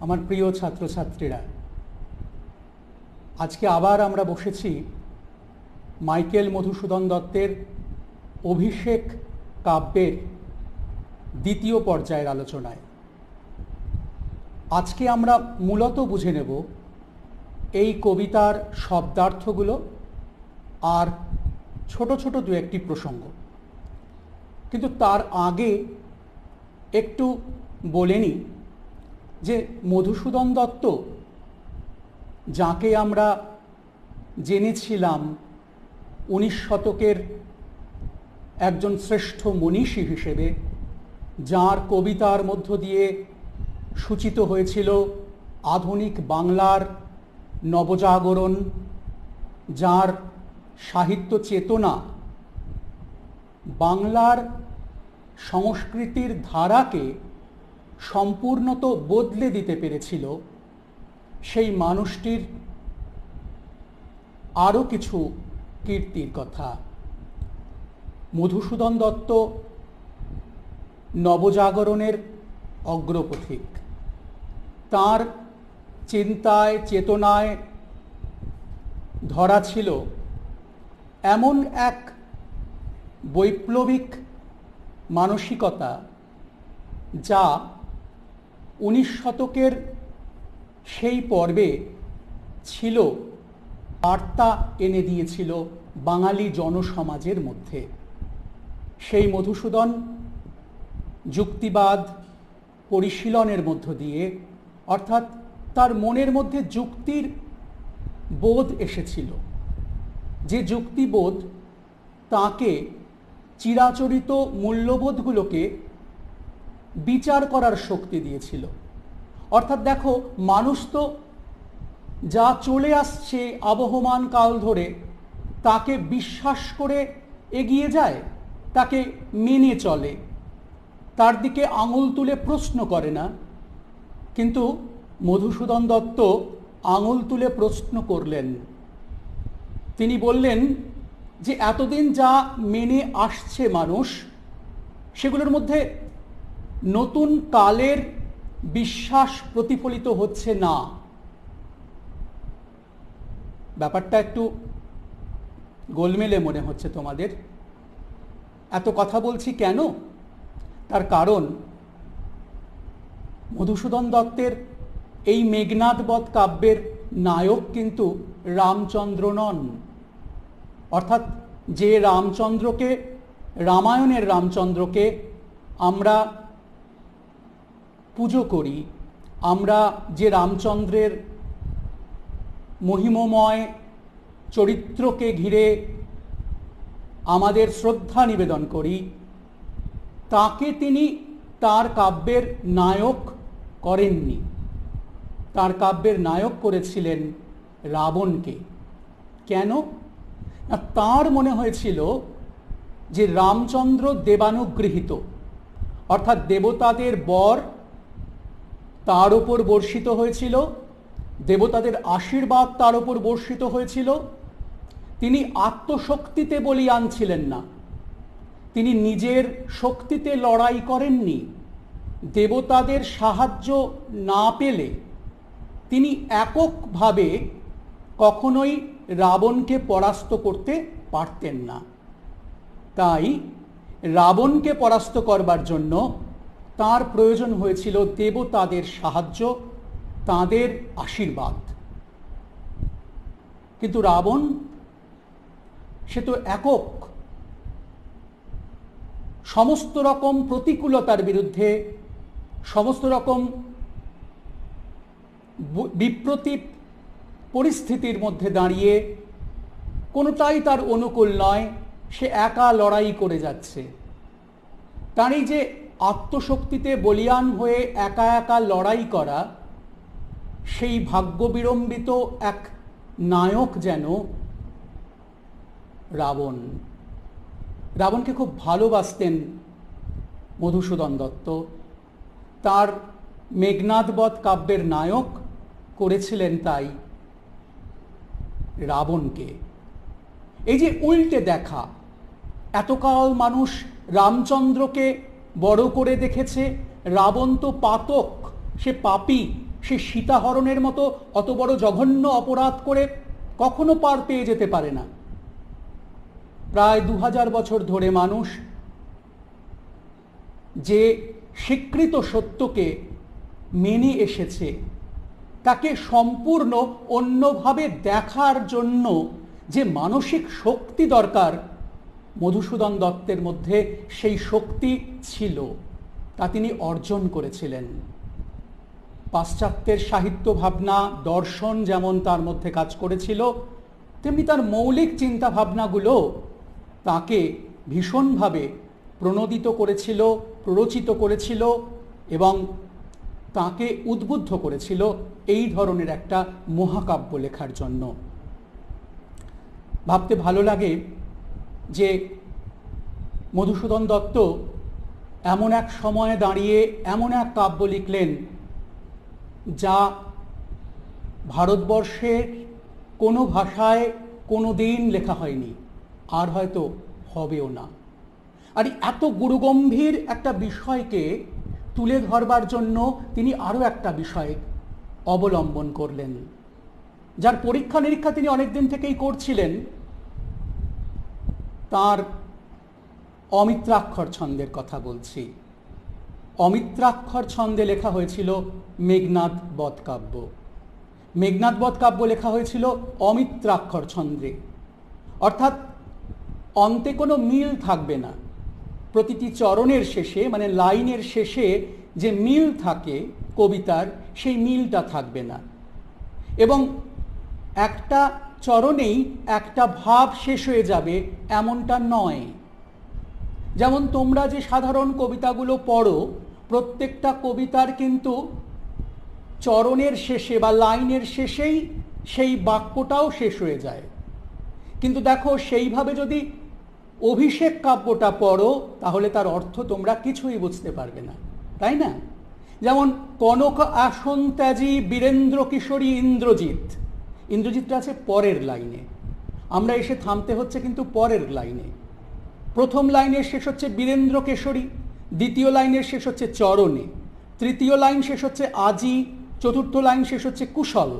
আমার প্রিয় ছাত্রছাত্রীরা, আজকে আবার আমরা বসেছি মাইকেল মধুসূদন দত্তের অভিষেক কাব্যের দ্বিতীয় পর্যায়ের আলোচনায়। আজকে আমরা মূলত বুঝে নেব এই কবিতার শব্দার্থগুলো আর ছোট ছোট দু একটি প্রসঙ্গ। কিন্তু তার আগে একটু বলে নিই যে মধুসূদন দত্ত, যাকে আমরা জেনেছিলাম 19 শতকের একজন শ্রেষ্ঠ মনীষী হিসেবে, যার কবিতার মধ্য দিয়ে সূচিত হয়েছিল আধুনিক বাংলার নবজাগরণ, যার সাহিত্য চেতনা বাংলার সংস্কৃতির ধারাকে সম্পূর্ণত বদলে দিতে পেরেছিল, সেই মানুষটির আরও কিছু কীর্তির কথা। মধুসূদন দত্ত নবজাগরণের অগ্রপথিক। তার চিন্তায় চেতনায় ধরা ছিল এমন এক বৈপ্লবিক মানসিকতা, যা 19 শতকের সেই পর্বে ছিল, বার্তা এনে দিয়েছিল বাঙালি জনসমাজের মধ্যে। সেই মধুসূদন যুক্তিবাদ পরিশীলনের মধ্য দিয়ে, অর্থাৎ তার মনের মধ্যে যুক্তির বোধ এসেছিল, যে যুক্তিবোধ তাকে চিরাচরিত মূল্যবোধগুলোকে বিচার করার শক্তি দিয়েছিল। অর্থাৎ দেখো, মানুষ তো যা চলে আসছে আবহমান কাল ধরে তাকে বিশ্বাস করে এগিয়ে যায়, তাকে মেনে চলে, তার দিকে আঙুল তুলে প্রশ্ন করে না। কিন্তু মধুসূদন দত্ত আঙুল তুলে প্রশ্ন করলেন। তিনি বললেন যে এতদিন যা মেনে আসছে মানুষ, সেগুলোর মধ্যে নতুন কালের বিশ্বাস প্রতিফলিত হচ্ছে না। ব্যাপারটা একটু গোলমেলে মনে হচ্ছে তোমাদের। এত কথা বলছি কেন? তার কারণ মধুসূদন দত্তের এই মেঘনাদবধ কাব্যের নায়ক কিন্তু রামচন্দ্র নন। অর্থাৎ যে রামচন্দ্রকে, রামায়ণের রামচন্দ্রকে আমরা পুজো করি, আমরা যে রামচন্দ্রের মহিমময় চরিত্রকে ঘিরে আমাদের শ্রদ্ধা নিবেদন করি, তাকে তিনি তার কাব্যের নায়ক করেননি। তার কাব্যের নায়ক করেছিলেন রাবণকে। কেন? না, তার মনে হয়েছিল যে রামচন্দ্র দেবানুগৃহীত, অর্থাৎ দেবতাদের বর তার ওপর বর্ষিত হয়েছিল, দেবতাদের আশীর্বাদ তার ওপর বর্ষিত হয়েছিল। তিনি আত্মশক্তিতে বলীয়ান ছিলেন না, তিনি নিজের শক্তিতে লড়াই করেননি। দেবতাদের সাহায্য না পেলে তিনি এককভাবে কখনোই রাবণকে পরাস্ত করতে পারতেন না। তাই রাবণকে পরাস্ত করবার জন্য তার প্রয়োজন হয়েছিল দেবতাদের সাহায্য, তাদের আশীর্বাদ। কিন্তু রাবণ সে তো একক, সমস্ত রকম প্রতিকূলতার বিরুদ্ধে, সমস্ত রকম বিপ্রতীপ পরিস্থিতির মধ্যে দাঁড়িয়ে, কোনোটাই তার অনুকূল নয়, সে একা লড়াই করে যাচ্ছে। তার এই যে আত্মশক্তিতে বলীয়ান হয়ে একা একা লড়াই করা, সেই ভাগ্যবিড়ম্বিত এক নায়ক যেন রাবণ। রাবণকে খুব ভালোবাসতেন মধুসূদন দত্ত। তার মেঘনাদবধ কাব্যের নায়ক করেছিলেন তাই রাবণকে। এই যে উল্টে দেখা, এতকাল মানুষ রামচন্দ্রকে বড় করে দেখেছে, রাবণ তো পাতক, সে পাপী, সে সীতাহরণের মতো অত বড় জঘন্য অপরাধ করে কখনো পার পেয়ে যেতে পারে না। প্রায় 2000 বছর ধরে মানুষ যে স্বীকৃত সত্যকে মেনে এসেছে, তাকে সম্পূর্ণ অন্যভাবে দেখার জন্য যে মানসিক শক্তি দরকার, মধুসূদন দত্তের মধ্যে সেই শক্তি ছিল, তা তিনি অর্জন করেছিলেন। পাশ্চাত্যের সাহিত্য ভাবনা, দর্শন যেমন তার মধ্যে কাজ করেছিল, তেমনি তার মৌলিক চিন্তা ভাবনাগুলো তাকে ভীষণভাবে প্রণোদিত করেছিল, প্ররোচিত করেছিল এবং তাকে উদ্বুদ্ধ করেছিল এই ধরনের একটা মহাকাব্য লেখার জন্য। ভাবতে ভালো লাগে যে মধুসূদন দত্ত এমন এক সময়ে দাঁড়িয়ে এমন এক কাব্য লিখলেন যা ভারতবর্ষের কোনো ভাষায় কোনো দিন লেখা হয়নি, আর হয়তো হবেও না। আর এত গুরুগম্ভীর একটা বিষয়কে তুলে ধরবার জন্য তিনি আরও একটা বিষয় অবলম্বন করলেন, যার পরীক্ষা নিরীক্ষা তিনি অনেকদিন থেকেই করছিলেন। তার অমিত্রাক্ষর ছন্দের কথা বলছি। অমিত্রাক্ষর ছন্দে লেখা হয়েছিল মেঘনাদ বধ কাব্য। মেঘনাদ বধ কাব্য লেখা হয়েছিল অমিত্রাক্ষর ছন্দে, অর্থাৎ অন্তে কোনো মিল থাকবে না। প্রতিটি চরণের শেষে, মানে লাইনের শেষে যে মিল থাকে কবিতার, সেই মিলটা থাকবে না, এবং একটা চরণেই একটা ভাব শেষ হয়ে যাবে এমনটা নয়। যেমন তোমরা যে সাধারণ কবিতাগুলো পড়ো, প্রত্যেকটা কবিতার কিন্তু চরণের শেষে বা লাইনের শেষেই সেই বাক্যটাও শেষ হয়ে যায়। কিন্তু দেখো, সেইভাবে যদি অভিষেক কাব্যটা পড়ো, তাহলে তার অর্থ তোমরা কিছুই বুঝতে পারবে না, তাই না? যেমন কনক আসন ত্যাজি বীরেন্দ্র কিশোরী ইন্দ্রজিৎ, ইন্দ্রজিৎটা আছে পরের লাইনে, আমরা এসে থামতে হচ্ছে কিন্তু পরের লাইনে। প্রথম লাইনের শেষ হচ্ছে বীরেন্দ্র কেশরী, দ্বিতীয় লাইনের শেষ হচ্ছে চরণে, তৃতীয় লাইন শেষ হচ্ছে আজি, চতুর্থ লাইন শেষ হচ্ছে কুশল।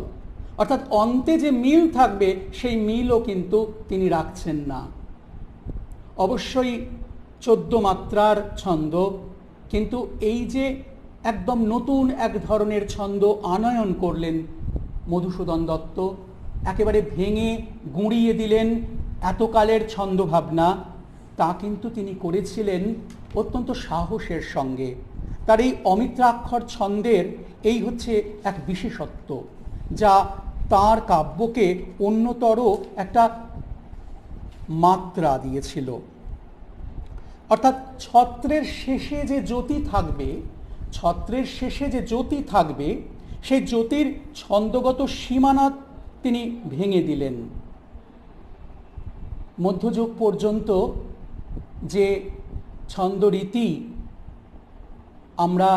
অর্থাৎ অন্তে যে মিল থাকবে সেই মিলও কিন্তু তিনি রাখছেন না। অবশ্যই 14 মাত্রার ছন্দ, কিন্তু এই যে একদম নতুন এক ধরনের ছন্দ আনয়ন করলেন মধুসূদন দত্ত, একেবারে ভেঙে গুঁড়িয়ে দিলেন এতকালের ছন্দভাবনা, তা কিন্তু তিনি করেছিলেন অত্যন্ত সাহসের সঙ্গে। তার এই অমিত্রাক্ষর ছন্দের এই হচ্ছে এক বিশেষত্ব, যা তার কাব্যকে অন্যতর একটা মাত্রা দিয়েছিল। অর্থাৎ ছত্রের শেষে যে জ্যোতি থাকবে, ছত্রের শেষে যে জ্যোতি থাকবে, সেই জ্যোতির ছন্দগত সীমানা তিনি ভেঙে দিলেন। মধ্যযুগ পর্যন্ত যে ছন্দরীতি আমরা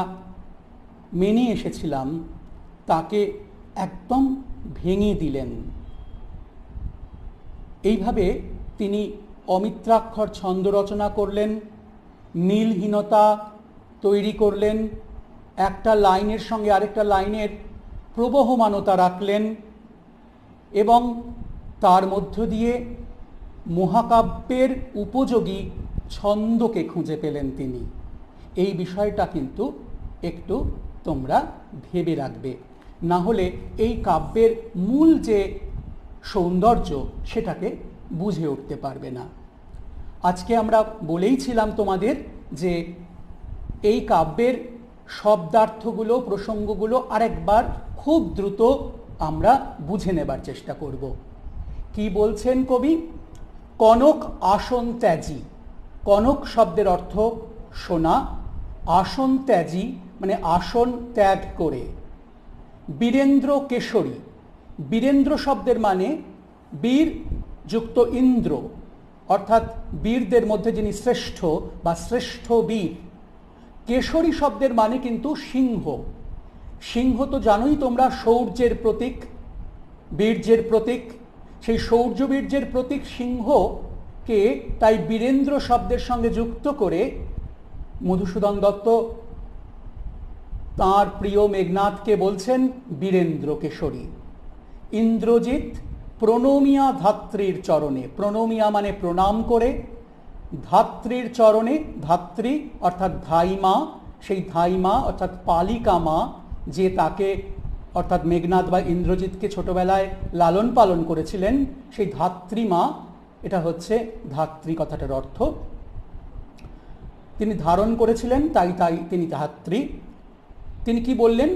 মেনে এসেছিলাম, তাকে একদম ভেঙে দিলেন। এইভাবে তিনি অমিত্রাক্ষর ছন্দ রচনা করলেন, মিলহীনতা তৈরি করলেন, একটা লাইনের সঙ্গে আরেকটা লাইনের প্রবহমানতা রাখলেন, এবং তার মধ্য দিয়ে মহাকাব্যের উপযোগী ছন্দকে খুঁজে পেলেন তিনি। এই বিষয়টা কিন্তু একটু তোমরা ভেবে রাখবে, না হলে এই কাব্যের মূল যে সৌন্দর্য সেটাকে বুঝে উঠতে পারবে না। আজকে আমরা বলেইছিলাম তোমাদের যে এই কাব্যের শব্দার্থগুলো, প্রসঙ্গগুলো আরেকবার খুব দ্রুত আমরা বুঝে নেবার চেষ্টা করব। কি বলছেন কবি? কনক আসন ত্যাজি, কনক শব্দের অর্থ সোনা, আসন ত্যাজি মানে আসন ত্যাগ করে। বীরেন্দ্র কেশরী, বীরেন্দ্র শব্দের মানে বীর যুক্ত ইন্দ্র, অর্থাৎ বীরদের মধ্যে যিনি শ্রেষ্ঠ বা শ্রেষ্ঠ বীর। কেশরী শব্দের মানে কিন্তু সিংহ। সিংহ তো জানোই তোমরা শৌর্যের প্রতীক, বীর্যের প্রতীক। সেই শৌর্য বীর্যের প্রতীক সিংহকে তাই বীরেন্দ্র শব্দের সঙ্গে যুক্ত করে মধুসূদন দত্ত তাঁর প্রিয় মেঘনাদকে বলছেন বীরেন্দ্র কেশরী। ইন্দ্রজিৎ প্রণমিয়া ধাত্রীর চরণে, প্রণমিয়া মানে প্রণাম করে, ধাত্রীর চরণে, ধাত্রী অর্থাৎ ধাইমা, সেই ধাইমা অর্থাৎ পালিকা মা যে তাকে অর্থাৎ মেঘনাদ বা ইন্দ্রজিৎকে ছোটবেলায় লালন পালন করেছিলেন, সেই ধাত্রীমা, এটা হচ্ছে ধাত্রী কথাটার অর্থ। তিনি ধারণ করেছিলেন, তাই তিনি ধাত্রী। তিনি কি বললেন,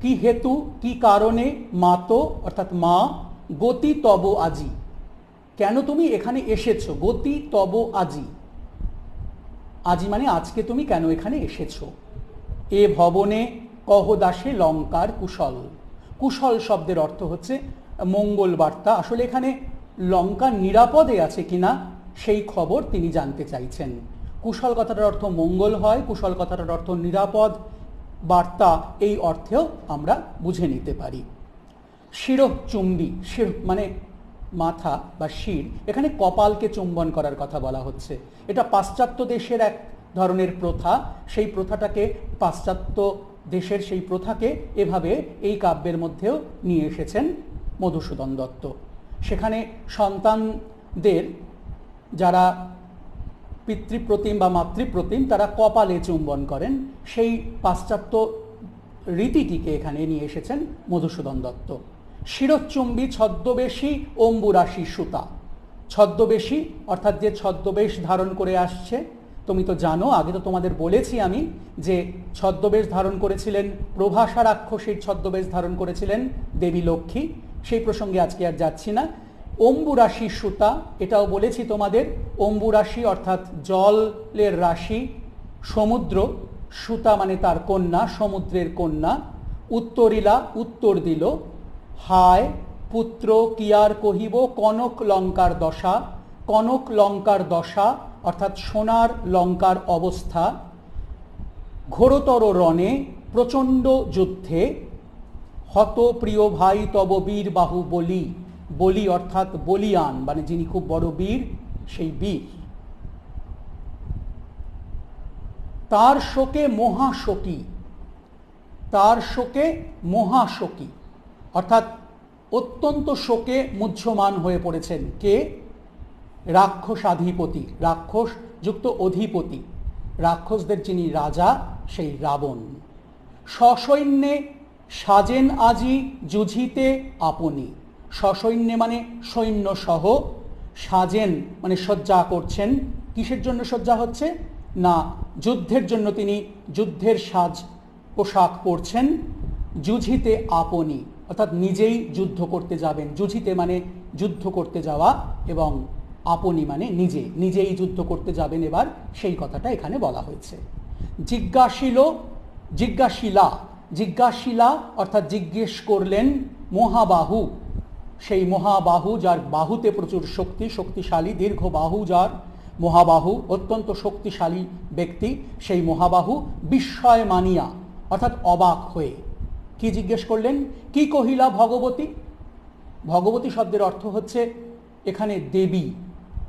কি হেতু, কি কারণে মাতো অর্থাৎ মা, গতি তব আজি, কেন তুমি এখানে এসেছো, গতি তব আজি, আজি মানে আজকে তুমি কেন এখানে এসেছো। এ ভবনে কহ দাসে লঙ্কার কুশল, কুশল শব্দের অর্থ হচ্ছে মঙ্গল বার্তা। আসলে এখানে লঙ্কা নিরাপদে আছে কিনা সেই খবর তিনি জানতে চাইছেন। কুশল কথাটার অর্থ মঙ্গল হয়, কুশল কথাটার অর্থ নিরাপদ বার্তা, এই অর্থেও আমরা বুঝে নিতে পারি। শিরচুম্বী, শির মানে মাথা বা শির, এখানে কপালকে চুম্বন করার কথা বলা হচ্ছে। এটা পাশ্চাত্য দেশের এক ধরনের প্রথা, সেই প্রথাটাকে পাশ্চাত্য দেশের সেই প্রথাকে এভাবে এই কাব্যের মধ্যেও নিয়ে এসেছেন মধুসূদন দত্ত। সেখানে সন্তানদের যারা পিতৃপ্রতিম বা মাতৃপ্রতিম তারা কপালে চুম্বন করেন, সেই পাশ্চাত্য রীতিটিকে এখানে নিয়ে এসেছেন মধুসূদন দত্ত। শিরোচ্চুম্বী ছদ্মবেশী অম্বুরাশি সুতা, ছদ্মবেশী অর্থাৎ যে ছদ্মবেশ ধারণ করে আসছে, তুমি তো জানো, আগে তো তোমাদের বলেছি আমি যে ছদ্মবেশ ধারণ করেছিলেন প্রভাষা রাক্ষসীর ছদ্মবেশ ধারণ করেছিলেন দেবী লক্ষ্মী, সেই প্রসঙ্গে আজকে আর যাচ্ছি না। অম্বুরাশি সুতা, এটাও বলেছি তোমাদের, অম্বুরাশি অর্থাৎ জলের রাশি, সমুদ্র, সুতা মানে তার কন্যা, সমুদ্রের কন্যা। উত্তরিলা উত্তর দিল, হায় পুত্র কিয়ার কহিব কনক লঙ্কার দশা, কনক লঙ্কার দশা অর্থাৎ সোনার লঙ্কার অবস্থা। ঘোরতর রণে প্রচণ্ড যুদ্ধে, হত প্রিয় ভাই তব বীর বাহু বলি, বলি অর্থাৎ বলিয়ান মানে যিনি খুব বড় বীর, সেই বীর। তার শোকে মহাশোকী, তার শোকে মহাশোকী অর্থাৎ অত্যন্ত শোকে মুহ্যমান হয়ে পড়েছেন কে, রাক্ষসাধিপতি, রাক্ষস যুক্ত অধিপতি, রাক্ষসদের যিনি রাজা সেই রাবণ। সসৈন্যে সাজেন আজি যুঝিতে আপনি, সসৈন্যে মানে সৈন্য সহ, সাজেন মানে সজ্জা করছেন। কিসের জন্য সজ্জা হচ্ছে না, যুদ্ধের জন্য তিনি যুদ্ধের সাজ পোশাক পরছেন। যুঝিতে আপনি অর্থাৎ নিজেই যুদ্ধ করতে যাবেন, যুঝিতে মানে যুদ্ধ করতে যাওয়া এবং আপনি মানে নিজে, নিজেই যুদ্ধ করতে যাবেন, এবার সেই কথাটা এখানে বলা হয়েছে। জিজ্ঞাসিলা, জিজ্ঞাসিলা অর্থাৎ জিজ্ঞেস করলেন, মহাবাহু, সেই মহাবাহু যার বাহুতে প্রচুর শক্তি, শক্তিশালী দীর্ঘ বাহু যার, মহাবাহু অত্যন্ত শক্তিশালী ব্যক্তি, সেই মহাবাহু বিস্ময় মানিয়া অর্থাৎ অবাক হয়ে কি জিজ্ঞেস করলেন, কি কহিলা ভগবতী। ভগবতী শব্দের অর্থ হচ্ছে এখানে দেবী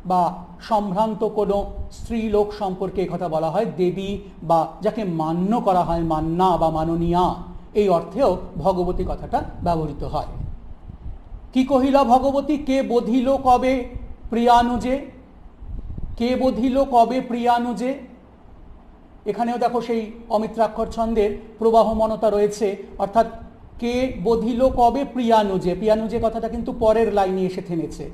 বা সম্ভ্রান্ত কোনো স্ত্রীলোক সম্পর্কে কথা বলা হয়, দেবী বা যাকে মান্য করা হয়, মান্না বা মাননীয়া, এই অর্থেও ভগবতী কথাটা ব্যবহৃত হয়। কি কহিলা ভগবতী, কে বধিল কবে প্রিয়ানুজে, কে বধিল কবে প্রিয়ানুজে। এখানেও দেখো সেই অমিত্রাক্ষর ছন্দের প্রবাহমনতা রয়েছে, অর্থাৎ কে বধিল কবে প্রিয়ানুজে, প্রিয়ানুজে কথাটা কিন্তু পরের লাইনে এসে থেমেছে।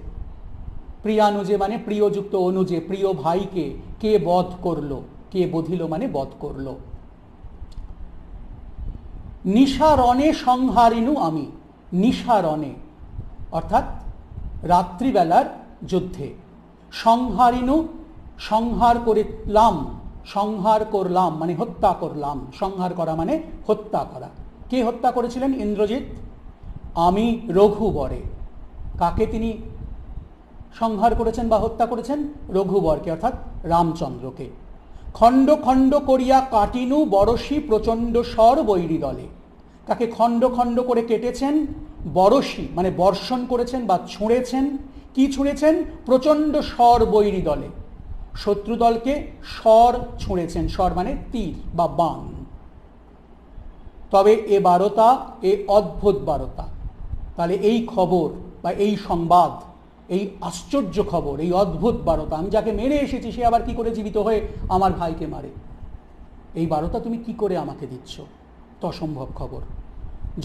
প্রিয়ানুজে মানে প্রিয়যুক্ত অনুজে, প্রিয় ভাইকে কে বধ করলো, কে বধিল মানে বধ করলো। নিশারণে সংহারিনু আমি, নিশারণে অর্থাৎ রাত্রিবেলার যুদ্ধে, সংহারিনু সংহার করলাম, সংহার করলাম মানে হত্যা করলাম, সংহার করা মানে হত্যা করা। কে হত্যা করেছিলেন, ইন্দ্রজিৎ। আমি রঘুবরে, কাকে তিনি সংহার করেছেন বা হত্যা করেছেন, রঘুবরকে অর্থাৎ রামচন্দ্রকে। খণ্ড খণ্ড করিয়া কাটিনু বরশি প্রচণ্ড স্বর বৈরী দলে, তাকে খণ্ড খণ্ড করে কেটেছেন, বরশি মানে বর্ষণ করেছেন বা ছুঁড়েছেন। কি ছুঁড়েছেন, প্রচণ্ড স্বর বৈরী দলে, শত্রুদলকে স্বর ছুঁড়েছেন, স্বর মানে তীর বা বাণ, তবে এ বারতা এ অদ্ভুত বারতা। তাহলে এই খবর বা এই সংবাদ, এই আশ্চর্য খবর, এই অদ্ভুত বারতা, আমি যাকে মেরে এসেছি সে আবার কি করে জীবিত হয়ে আমার ভাইকে মারে, এই বারতা তুমি কি করে আমাকে দিচ্ছ? তো অসম্ভব খবর।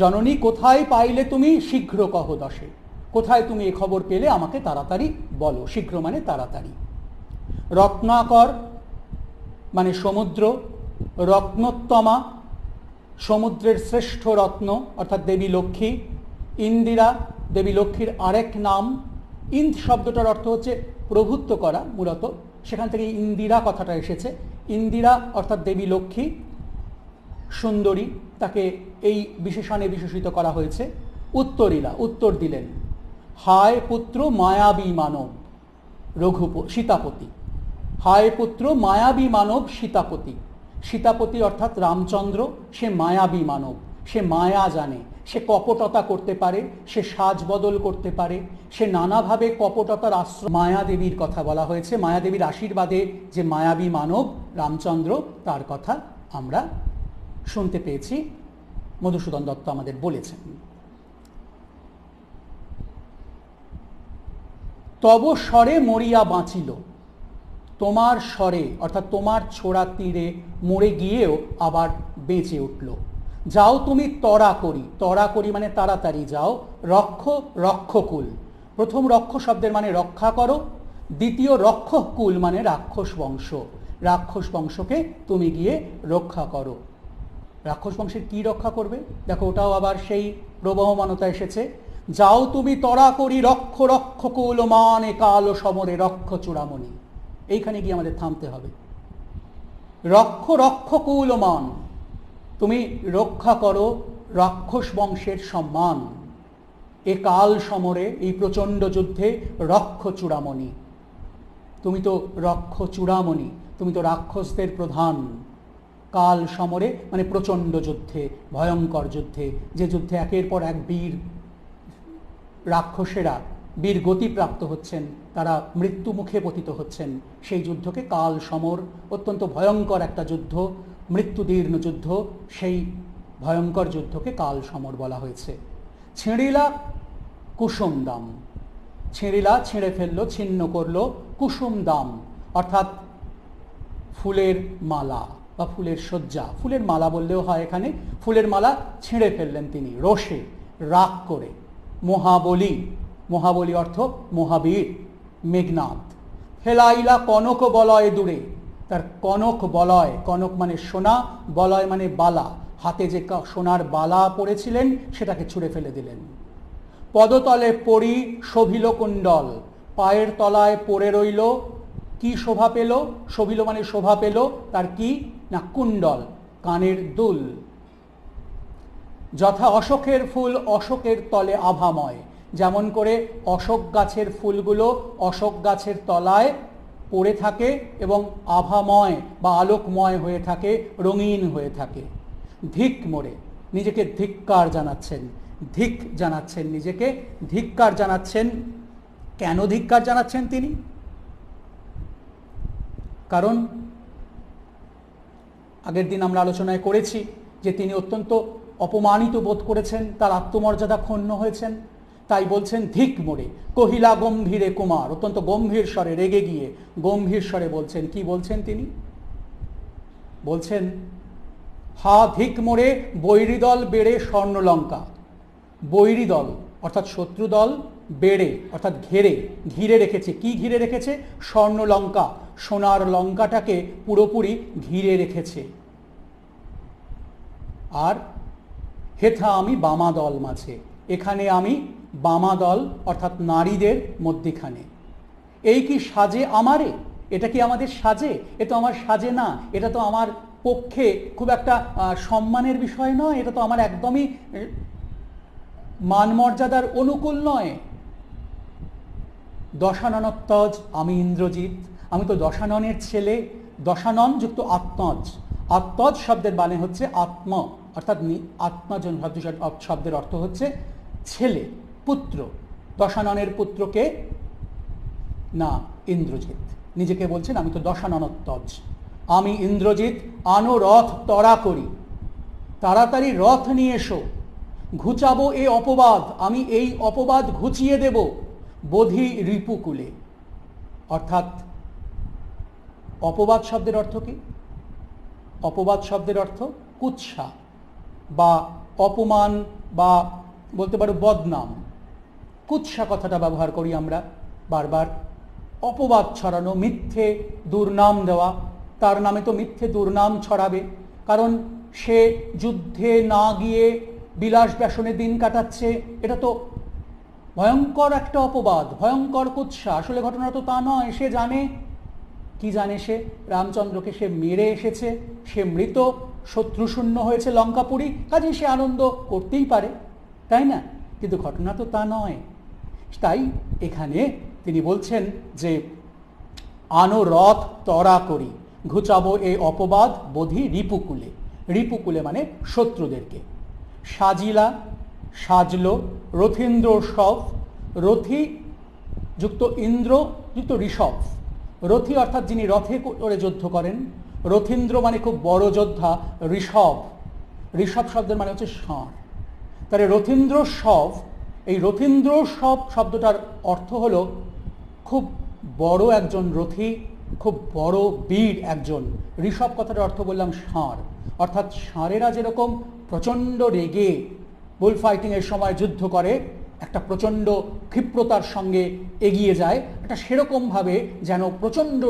জননী কোথায় পাইলে তুমি, শীঘ্র কহ দশে। কোথায় তুমি এ খবর পেলে আমাকে তাড়াতাড়ি বলো। শীঘ্র মানে তাড়াতাড়ি। রত্নাকর মানে সমুদ্র, রত্নোত্তমা সমুদ্রের শ্রেষ্ঠ রত্ন অর্থাৎ দেবী লক্ষ্মী, ইন্দিরা দেবী লক্ষ্মীর আরেক নাম। ইন্দ শব্দটার অর্থ হচ্ছে প্রভুত্ব করা মূলত, সেখান থেকে ইন্দিরা কথাটা এসেছে। ইন্দিরা অর্থাৎ দেবী লক্ষ্মী, সুন্দরী, তাকে এই বিশেষণে বিশেষিত করা হয়েছে। উত্তরীলা উত্তর দিলেন, হায় পুত্র মায়াবী মানব সীতাপতি। হায় পুত্র মায়াবী মানব সীতাপতি। সীতাপতি অর্থাৎ রামচন্দ্র, সে মায়াবী মানব, সে মায়া জানে, সে কপটতা করতে পারে, সে সাজ বদল করতে পারে, সে নানাভাবে কপটতার আশ্রয়। মায়াদেবীর কথা বলা হয়েছে, মায়াদেবীর আশীর্বাদে যে মায়াবী মানব রামচন্দ্র, তার কথা আমরা শুনতে পেয়েছি, মধুসূদন দত্ত আমাদের বলেছেন। তব স্বরে মরিয়া বাঁচিল, তোমার স্বরে অর্থাৎ তোমার ছোড়া তীরে মরে গিয়েও আবার বেঁচে উঠল। যাও তুমি তরা করি, তরা করি মানে তাড়াতাড়ি যাও। রক্ষ রক্ষকুল, প্রথম রক্ষ শব্দের মানে রক্ষা করো, দ্বিতীয় রক্ষকুল মানে রাক্ষস বংশ, রাক্ষস বংশকে তুমি গিয়ে রক্ষা করো। রাক্ষস বংশের কি রক্ষা করবে দেখো, ওটাও আবার সেই প্রবহমানতা এসেছে। যাও তুমি তরা করি রক্ষ রক্ষকুল মানে কালো সমরে রক্ষ চূড়ামণি। এইখানে গিয়ে আমাদের থামতে হবে। রক্ষ রক্ষকুল মান, তুমি রক্ষা করো রাক্ষস বংশের সম্মান। এ কাল সমরে, এই প্রচণ্ড যুদ্ধে রক্ষ চূড়ামণি, তুমি তো রক্ষ চূড়ামণি, তুমি তো রাক্ষসদের প্রধান। কাল সমরে মানে প্রচণ্ড যুদ্ধে, ভয়ঙ্কর যুদ্ধে, যে যুদ্ধে একের পর এক বীর রাক্ষসেরা বীর গতিপ্রাপ্ত হচ্ছেন, তারা মৃত্যু মুখে পতিত হচ্ছেন, সেই যুদ্ধকে কাল সমর, অত্যন্ত ভয়ঙ্কর একটা যুদ্ধ, মৃত্যুদীর্ণ যুদ্ধ, সেই ভয়ঙ্কর যুদ্ধকে কাল সমর বলা হয়েছে। ছিঁড়িলা কুসুম দাম, ছিঁড়িলা ছিঁড়ে ফেললো, ছিন্ন করলো, কুসুম দাম অর্থাৎ ফুলের মালা বা ফুলের শয্যা, ফুলের মালা বললেও হয় এখানে, ফুলের মালা ছিঁড়ে ফেললেন তিনি রোষে, রাগ করে। মহাবলী, মহাবলী অর্থ মহাবীর, মেঘনাদ। ফেলাইলা কনক বলয় দূরে, তার কনক বলয়, কনক মানে সোনা, বলয় মানে বালা, হাতে যে সোনার বালা পড়েছিলেন সেটাকে ছুঁড়ে ফেলে দিলেন। পদতলে পড়ি শোভিল কুণ্ডল, পায়ের তলায় পড়ে রইল, কি শোভা পেল, শোভিল মানে শোভা পেল, তার কি না কুণ্ডল, কানের দুল। যথা অশোকের ফুল অশোকের তলে আভাময়, যেমন করে অশোক গাছের ফুলগুলো অশোক গাছের তলায় পড়ে থাকে এবং আভাময় বা আলোকময় হয়ে থাকে, রঙিন হয়ে থাকে। ধিক মোড়ে, নিজেকে ধিক্কার জানাচ্ছেন, ধিক জানাচ্ছেন নিজেকে, ধিক্কার জানাচ্ছেন। কেন ধিক্কার জানাচ্ছেন তিনি? কারণ আগের দিন আমরা আলোচনায় করেছি যে তিনি অত্যন্ত অপমানিত বোধ করেছেন, তার আত্মমর্যাদা ক্ষুণ্ণ হয়েছেন, তাই বলছেন ধিক মোড়ে। কহিলা গম্ভীরে কুমার, অত্যন্ত গম্ভীর স্বরে, রেগে গিয়ে গম্ভীর স্বরে বলছেন। কি বলছেন তিনি? বলছেন হা ধিক মোড়ে বৈরিদল বেড়ে স্বর্ণলঙ্কা। বৈরিদল অর্থাৎ শত্রুদল, বেড়ে অর্থাৎ ঘিরে রেখেছে। কি ঘিরে রেখেছে? স্বর্ণলঙ্কা, সোনার লঙ্কাটাকে পুরোপুরি ঘিরে রেখেছে। আর হেথা আমি বামাদল মাঝে, এখানে আমি বামাদল অর্থাৎ নারীদের মধ্যিখানে। এই কি সাজে আমারে? এটা কি আমাদের সাজে? এ তো আমার সাজে না, এটা তো আমার পক্ষে খুব একটা সম্মানের বিষয় নয়, এটা তো আমার একদমই মান মর্যাদার অনুকূল নয়। দশাননত্তজ আমি ইন্দ্রজিৎ, আমি তো দশাননের ছেলে। দশানন যুক্ত আত্মজ, আত্মজ শব্দের মানে হচ্ছে আত্ম, অর্থাৎ আত্মজন শব্দের অর্থ হচ্ছে ছেলে, পুত্র। দশাননের পুত্রকে না ইন্দ্রজিৎ, নিজেকে বলছেন আমি তো দশাননত্তজ, আমি ইন্দ্রজিৎ আনো রথ তরা করি। তাড়াতাড়ি রথ নিয়ে এসো, ঘুচাবো এ অপবাদ, আমি এই অপবাদ ঘুচিয়ে দেব বোধি রিপুকুলে। অর্থাৎ অপবাদ শব্দের অর্থ কি? অপবাদ শব্দের অর্থ কুৎসা বা অপমান বা বলতে পারো বদনাম। কুৎসা কথাটা ব্যবহার করি আমরা বারবার। অপবাদ ছড়ানো, মিথ্যে দুর্নাম দেওয়া, তার নামে তো মিথ্যে দুর্নাম ছড়াবে, কারণ সে যুদ্ধে না গিয়ে বিলাস ব্যাসনে দিন কাটাচ্ছে। এটা তো ভয়ঙ্কর একটা অপবাদ, ভয়ঙ্কর কুৎসা। আসলে ঘটনা তো তা নয়। সে জানে, কি জানে সে? রামচন্দ্রকে সে মেরে এসেছে, সে মৃত, শত্রুশূন্য হয়েছে লঙ্কাপুরী, কাজেই সে আনন্দ করতেই পারে, তাই না? কিন্তু ঘটনা তো তা নয়। তাই এখানে তিনি বলছেন যে আনো রথ ত্বরা করি, ঘুচাবো এই অপবাদ বোধি রিপুকুলে। রিপুকুলে মানে শত্রুদেরকে। সাজিলা, সাজলো, রথীন্দ্র শব, রথী যুক্ত ইন্দ্র যুক্ত ঋষভ। রথী অর্থাৎ যিনি রথে করে যুদ্ধ করেন, রথীন্দ্র মানে খুব বড় যোদ্ধা, ঋষভ, ঋষভ শব্দের মানে হচ্ছে ষাঁড়। তাহলে রথীন্দ্র শব, এই রথীন্দ্র শব শব্দটার অর্থ হলো খুব বড় একজন রথী, খুব বড় বীর একজন। ঋষভ কথাটার অর্থ বললাম ষাঁড়, অর্থাৎ ষাঁড়েরা যেরকম প্রচণ্ড রেগে বুল ফাইটিংয়ের সময় যুদ্ধ করে, একটা প্রচণ্ড ক্ষিপ্রতার সঙ্গে এগিয়ে যায়, এটা সেরকমভাবে যেন প্রচণ্ড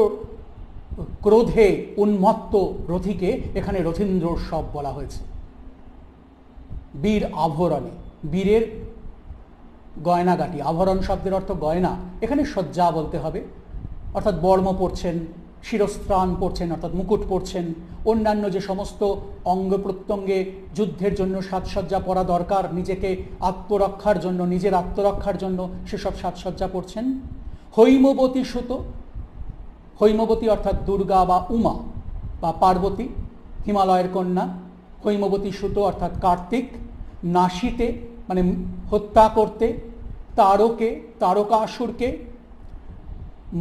ক্রোধে উন্মত্ত রথীকে এখানে রথীন্দ্র শব বলা হয়েছে। বীর আভরণে, বীরের গয়নাগাটি, আভরণ শব্দের অর্থ গয়না, এখানে সজ্জা বলতে হবে, অর্থাৎ বর্ম পরছেন, শিরস্ত্রাণ পরছেন অর্থাৎ মুকুট পরছেন, অন্যান্য যে সমস্ত অঙ্গ প্রত্যঙ্গে যুদ্ধের জন্য সাজসজ্জা পরা দরকার, নিজেকে আত্মরক্ষার জন্য, নিজের আত্মরক্ষার জন্য সেসব সাজসজ্জা পরছেন। হৈমবতী সুত, হৈমবতী অর্থাৎ দুর্গা বা উমা বা পার্বতী, হিমালয়ের কন্যা। হৈমবতী সুত অর্থাৎ কার্তিক। নাসিতে মানে হত্যা করতে। তারকে, তারকাসুরকে।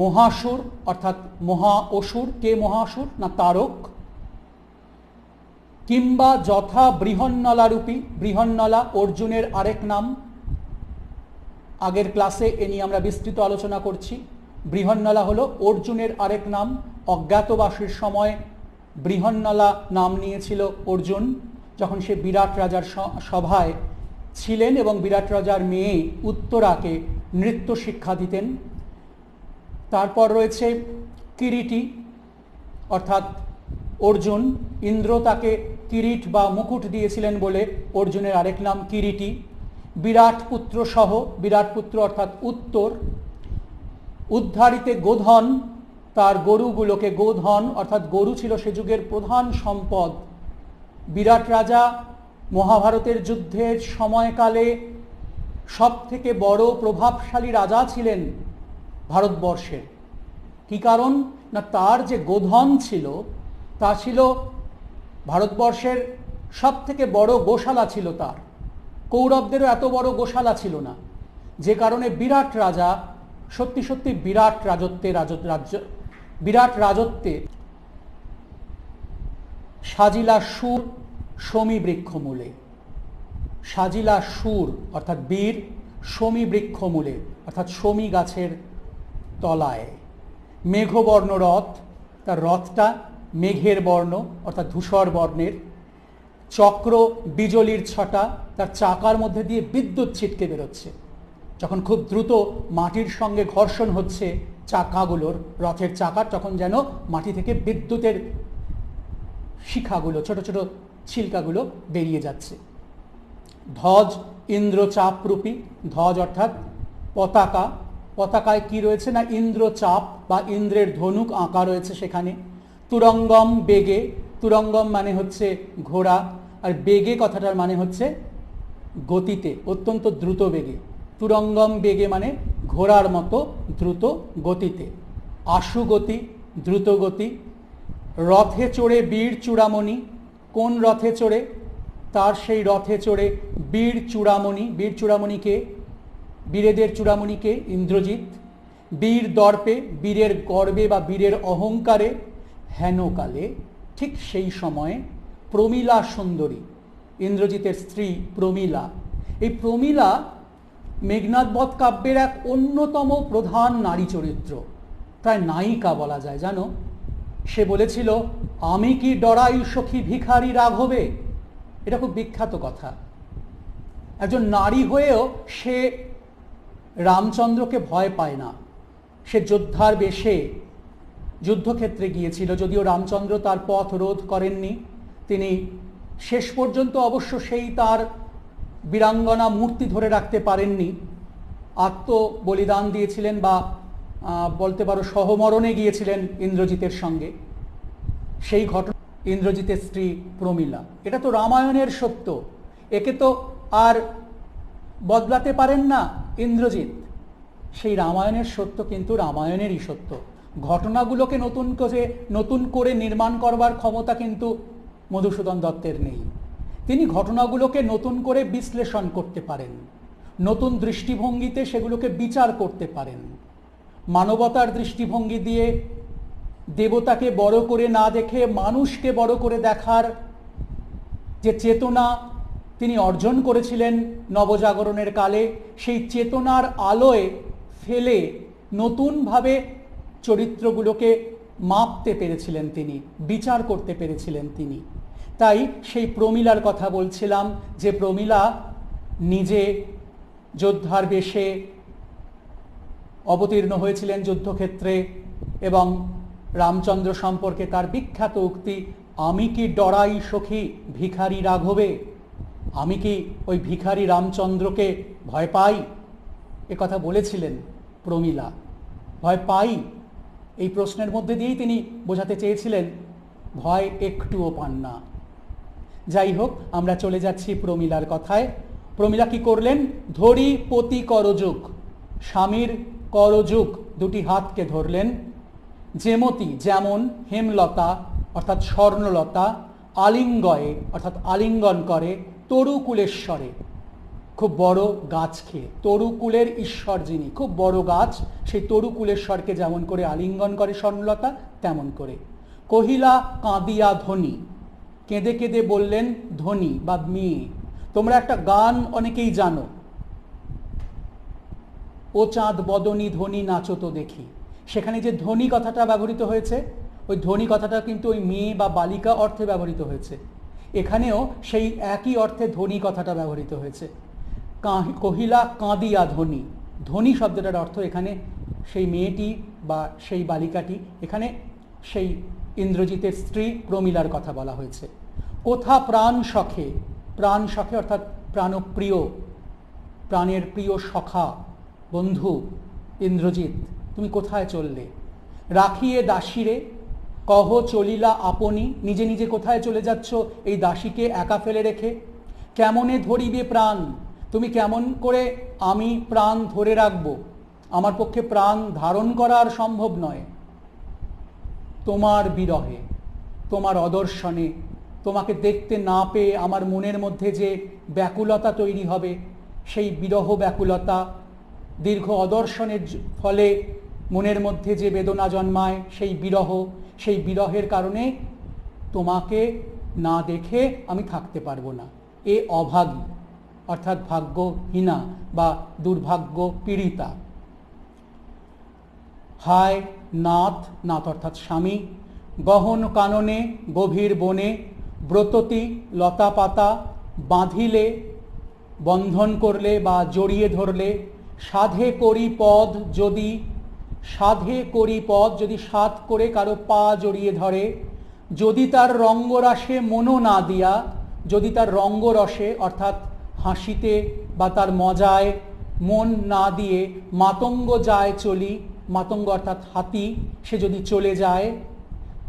মহাসুর অর্থাৎ মহা অসুর। কে মহাসুর? না তারক। কিংবা যথা বৃহন্নলা রূপী, বৃহন্নলা অর্জুনের আরেক নাম। আগের ক্লাসে এ নিয়ে আমরা বিস্তৃত আলোচনা করছি। বৃহন্নলা হলো অর্জুনের আরেক নাম। অজ্ঞাতবাসের সময় বৃহন্নলা নাম নিয়েছিল অর্জুন, যখন সে বিরাট রাজার সভায় ছিলেন এবং বিরাট রাজার মেয়ে উত্তরাকে নৃত্য শিক্ষা দিতেন। তারপর রয়েছে কিরীটি, অর্থাৎ অর্জুন, ইন্দ্র তাকে কিরিট বা মুকুট দিয়েছিলেন বলে অর্জুনের আরেক নাম কিরীটি। বিরাট পুত্র সহ, বিরাট পুত্র অর্থাৎ উত্তর। উদ্ধারিতে গোধন, তার গরুগুলোকে, গোধন অর্থাৎ গরু ছিল সে যুগের প্রধান সম্পদ। বিরাট রাজা মহাভারতের যুদ্ধের সময়কালে সব থেকে বড় প্রভাবশালী রাজা ছিলেন ভারতবর্ষের। কি কারণ? না তার যে গোধন ছিল তা ছিল ভারতবর্ষের সব থেকে বড় গোশালা ছিল তার। কৌরবদেরও এত বড় গোশালা ছিল না, যে কারণে বিরাট রাজা সত্যি সত্যি বিরাট রাজত্বে সাজিলা সুর শমী বৃক্ষমূলে। সাজিলা সুর অর্থাৎ বীর, শমী বৃক্ষমূলে অর্থাৎ শমী গাছের তলায়। মেঘবর্ণ রথ, তার রথটা মেঘের বর্ণ অর্থাৎ ধূসর বর্ণের। চক্র বিজলির ছটা, তার চাকার মধ্যে দিয়ে বিদ্যুৎ ছিটকে বেরোচ্ছে। যখন খুব দ্রুত মাটির সঙ্গে ঘর্ষণ হচ্ছে চাকাগুলোর, রথের চাকার, তখন যেন মাটি থেকে বিদ্যুতের শিখাগুলো, ছোট ছোট ছিলকাগুলো বেরিয়ে যাচ্ছে। ধ্বজ ইন্দ্রচাপরূপী, ধ্বজ অর্থাৎ পতাকা। পতাকায় কি রয়েছে? না ইন্দ্রচাপ বা ইন্দ্রের ধনুক আঁকা রয়েছে সেখানে। তুরঙ্গম বেগে, তুরঙ্গম মানে হচ্ছে ঘোড়া, আর বেগে কথাটার মানে হচ্ছে গতিতে, অত্যন্ত দ্রুত বেগে। তুরঙ্গম বেগে মানে ঘোড়ার মতো দ্রুত গতিতে। আশুগতি, দ্রুত গতি। রথে চড়ে বীর চূড়ামণি, কোন রথে চড়ে? তার সেই রথে চড়ে বীর চূড়ামণি। বীর চূড়ামণিকে, বীরেদের চূড়ামণিকে ইন্দ্রজিৎ। বীর দর্পে, বীরের গর্বে বা বীরের অহংকারে। হেনকালে, ঠিক সেই সময়ে প্রমীলা সুন্দরী, ইন্দ্রজিতের স্ত্রী প্রমীলা। এই প্রমীলা মেঘনাদ বধ কাব্যের এক অন্যতম প্রধান নারী চরিত্র, প্রায় নায়িকা বলা যায়। জানো, সে বলেছিল, আমি কি ডরাই সখী ভিখারি রাঘবে। এটা খুব বিখ্যাত কথা। একজন নারী হয়েও সে রামচন্দ্রকে ভয় পায় না। সে যোদ্ধার বেশে যুদ্ধক্ষেত্রে গিয়েছিল, যদিও রামচন্দ্র তার পথ রোধ করেননি। তিনি শেষ পর্যন্ত অবশ্য সেই তার বীরাঙ্গনা মূর্তি ধরে রাখতে পারেননি, আত্মবলিদান দিয়েছিলেন বা বলতে পারো সহমরণে গিয়েছিলেন ইন্দ্রজিতের সঙ্গে। সেই ঘটনা ইন্দ্রজিতের স্ত্রী প্রমীলা। এটা তো রামায়ণের সত্য, একে তো আর বদলাতে পারেন না ইন্দ্রজিৎ। সেই রামায়ণের সত্য কিন্তু রামায়ণেরই সত্য। ঘটনাগুলোকে নতুন করে নির্মাণ করবার ক্ষমতা কিন্তু মধুসূদন দত্তের নেই। তিনি ঘটনাগুলোকে নতুন করে বিশ্লেষণ করতে পারেন, নতুন দৃষ্টিভঙ্গিতে সেগুলোকে বিচার করতে পারেন। মানবতার দৃষ্টিভঙ্গি দিয়ে দেবতাকে বড় করে না দেখে মানুষকে বড় করে দেখার যে চেতনা তিনি অর্জন করেছিলেন নবজাগরণের কালে, সেই চেতনার আলোয় ফেলে নতুনভাবে চরিত্রগুলোকে মাপতে পেরেছিলেন তিনি, বিচার করতে পেরেছিলেন তিনি। তাই সেই প্রমীলার কথা বলছিলাম, যে প্রমীলা নিজে যোদ্ধার বেশে অবতীর্ণ হয়েছিলেন যুদ্ধক্ষেত্রে এবং রামচন্দ্র সম্পর্কে তার বিখ্যাত উক্তি, আমি কি ডরাই সখী ভিখারি রাঘবে। আমি কি ওই ভিখারি রামচন্দ্রকে ভয় পাই, এ কথা বলেছিলেন প্রমীলা। ভয় পাই, এই প্রশ্নের মধ্যে দিয়েই তিনি বোঝাতে চেয়েছিলেন ভয় একটুও পান না। যাই হোক, আমরা চলে যাচ্ছি প্রমীলার কথায়। প্রমীলা কি করলেন? ধরি পতি করযুগ, স্বামীর করযুগ দুটি হাতকে ধরলেন। যেমতি যেমন, হেমলতা অর্থাৎ স্বর্ণলতা, আলিঙ্গয়ে অর্থাৎ আলিঙ্গন করে, তরুকুলেশ্বরে খুব বড় গাছ খেয়ে, তরুকুলের ঈশ্বর যিনি, খুব বড় গাছ, সেই তরুকুলেশ্বরকে যেমন করে আলিঙ্গন করে স্বর্ণলতা, তেমন করে। কহিলা কাঁদিয়া ধ্বনি, কেঁদে কেঁদে বললেন ধ্বনি বা মেয়ে। তোমরা একটা গান অনেকেই জানো, ও চাঁদ বদনী ধ্বনি নাচো তো দেখি। সেখানে যে ধ্বনি কথাটা ব্যবহৃত হয়েছে, ওই ধ্বনি কথাটা কিন্তু ওই মেয়ে বা বালিকা অর্থে ব্যবহৃত হয়েছে। এখানেও সেই একই অর্থে ধ্বনি কথাটা ব্যবহৃত হয়েছে। কহিলা কাঁদিয়া ধ্বনি, ধ্বনি শব্দটার অর্থ এখানে সেই মেয়েটি বা সেই বালিকাটি, এখানে সেই ইন্দ্রজিতের স্ত্রী প্রমীলার কথা বলা হয়েছে। কোথা প্রাণ সখে, প্রাণ সখে অর্থাৎ প্রাণপ্রিয়, প্রাণের প্রিয় সখা বন্ধু ইন্দ্রজিৎ, তুমি কোথায় চললে? রাখিয়ে দাসীরে কহ চলিলা আপনি, নিজে নিজে কোথায় চলে যাচ্ছ এই দাসীকে একা ফেলে রেখে? কেমনে ধরিবে প্রাণ, তুমি কেমন করে আমি প্রাণ ধরে রাখবো? আমার পক্ষে প্রাণ ধারণ করা আর সম্ভব নয়। তোমার বিরহে, তোমার অদর্শনে, তোমাকে দেখতে না পেয়ে আমার মনের মধ্যে যে ব্যাকুলতা তৈরি হবে, সেই বিরহ ব্যাকুলতা, দীর্ঘ অদর্শনের ফলে মনের মধ্যে যে বেদনা জন্মায়, সেই বিরহ, সেই বিরহের কারণে তোমাকে না দেখে আমি থাকতে পারবো না। এ অভাগী অর্থাৎ ভাগ্যহীনা বা দুর্ভাগ্য পীড়িতা। হায় নাথ, নাথ অর্থাৎ স্বামী, গহন কাননে গভীর বনে, ব্রততি লতা পাতা বাঁধিলে, বন্ধন করলে বা জড়িয়ে ধরলে, সাধে করি পদ যদি, সাধে করি পদ যদি সাধ করে কারো পা জড়িয়ে ধরে, যদি তার রঙ্গরসে মনও না দিয়া, যদি তার রঙ্গরসে অর্থাৎ হাসিতে বা তার মজায় মন না দিয়ে মাতঙ্গ যায় চলি, মাতঙ্গ অর্থাৎ হাতি, সে যদি চলে যায়,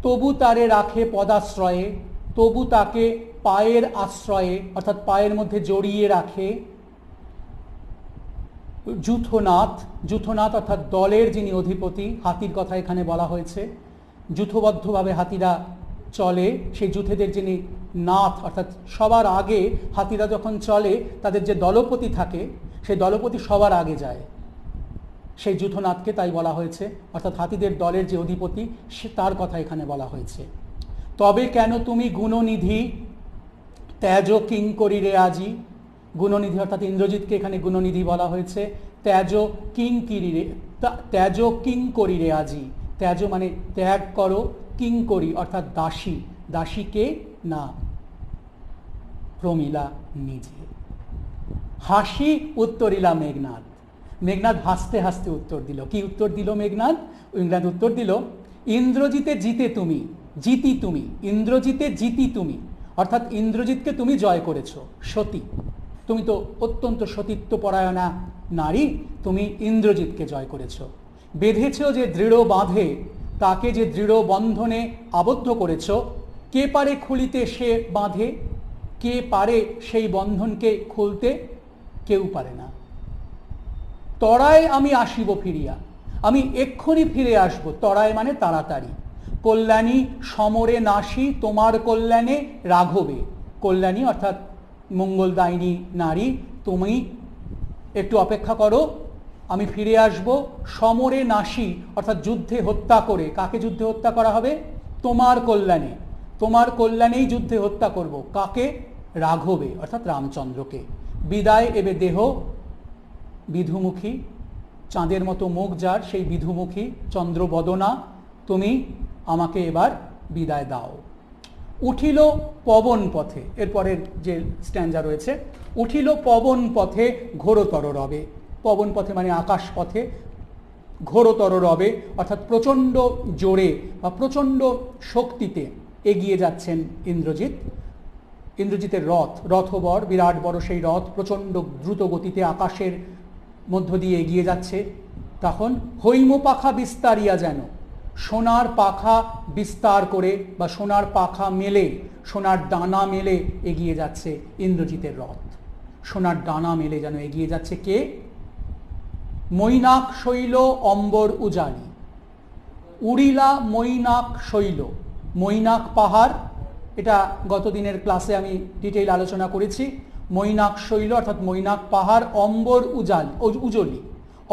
তবু তারে রাখে পদাশ্রয়ে, তবু তাকে পায়ের আশ্রয়ে অর্থাৎ পায়ের মধ্যে জড়িয়ে রাখে। যূথনাথ, যূথনাথ অর্থাৎ দলের যিনি অধিপতি, হাতির কথা এখানে বলা হয়েছে। যূথবদ্ধভাবে হাতিরা চলে, সেই যূথেদের যিনি নাথ অর্থাৎ সবার আগে হাতিরা যখন চলে তাদের যে দলপতি থাকে, সেই দলপতি সবার আগে যায়, সেই যূথনাথকে তাই বলা হয়েছে, অর্থাৎ হাতিদের দলের যে অধিপতি সে তার কথা এখানে বলা হয়েছে। তবে কেন তুমি গুণনিধি, ত্যাজ কিঙ্করীরে আজি, গুণনিধি অর্থাৎ ইন্দ্রজিৎকে এখানে গুণনিধি বলা হয়েছে। ত্যাজ কিঙ্কিরিরে, ত্যাজ কিঙ্করীরে আজি, ত্যাজ মানে ত্যাগ করো, কিঙ্করী অর্থাৎ দাসী, দাসীকে না প্রমীলা নিজে। হাসি উত্তরিলা মেঘনাদ, মেঘনাদ হাসতে হাসতে উত্তর দিল। কি উত্তর দিল মেঘনাদ? মেঘনাদ উত্তর দিল, ইন্দ্রজিতে জিতে তুমি, জিতি তুমি, ইন্দ্রজিতে জিতি তুমি, অর্থাৎ ইন্দ্রজিৎকে তুমি জয় করেছো। সতী, তুমি তো অত্যন্ত সতীত্বপরায়ণা নারী, তুমি ইন্দ্রজিৎকে জয় করেছো। বেঁধেছ যে দৃঢ় বাঁধে, তাকে যে দৃঢ় বন্ধনে আবদ্ধ করেছ, কে পারে খুলিতে সে বাঁধে? কে পারে সেই বন্ধনকে খুলতে? কেউ পারে না। তরায় আমি আসিব ফিরিয়া, আমি এক্ষুনি ফিরে আসব। তরায় মানে তাড়াতাড়ি। কল্যাণী সমরে নাসি, তোমার কল্যাণে রাঘবে। কল্যাণী অর্থাৎ মঙ্গলদায়িনী নারী, তুমি একটু অপেক্ষা করো, আমি ফিরে আসব। সমরে নাসি অর্থাৎ যুদ্ধে হত্যা করে। কাকে যুদ্ধে হত্যা করা হবে? তোমার কল্যাণে, তোমার কল্যাণেই যুদ্ধে হত্যা করব। কাকে? রাঘবে অর্থাৎ রামচন্দ্রকে। বিদায় এবে দেহ, বিধুমুখী, চাঁদের মতো মুখ যার, সেই বিধুমুখী চন্দ্রবদনা, তুমি আমাকে এবার বিদায় দাও। উঠিল পবন পথে, এরপরের যে স্ট্যাঞ্জা রয়েছে, উঠিল পবন পথে ঘোরতর রবে। পবন পথে মানে আকাশ পথে, ঘোরতর রবে অর্থাৎ প্রচণ্ড জোরে বা প্রচণ্ড শক্তিতে এগিয়ে যাচ্ছেন ইন্দ্রজিৎ। ইন্দ্রজিতের রথ, রথবর, বিরাট বড় সেই রথ প্রচণ্ড দ্রুত গতিতে আকাশের মধ্য দিয়ে এগিয়ে যাচ্ছে। তখন হৈম পাখা বিস্তারিয়া, যেন সোনার পাখা বিস্তার করে বা সোনার পাখা মেলে, সোনার ডানা মেলে এগিয়ে যাচ্ছে ইন্দ্রজিতের রথ। সোনার ডানা মেলে যেন এগিয়ে যাচ্ছে কে? মৈনাক শৈল অম্বর উজানি, উড়িলা মৈনাক শৈল। মৈনাক পাহাড়, এটা গত দিনের ক্লাসে আমি ডিটেইল আলোচনা করেছি। মৈনাক শৈল অর্থাৎ মৈনাক পাহাড়, অম্বর উজলি,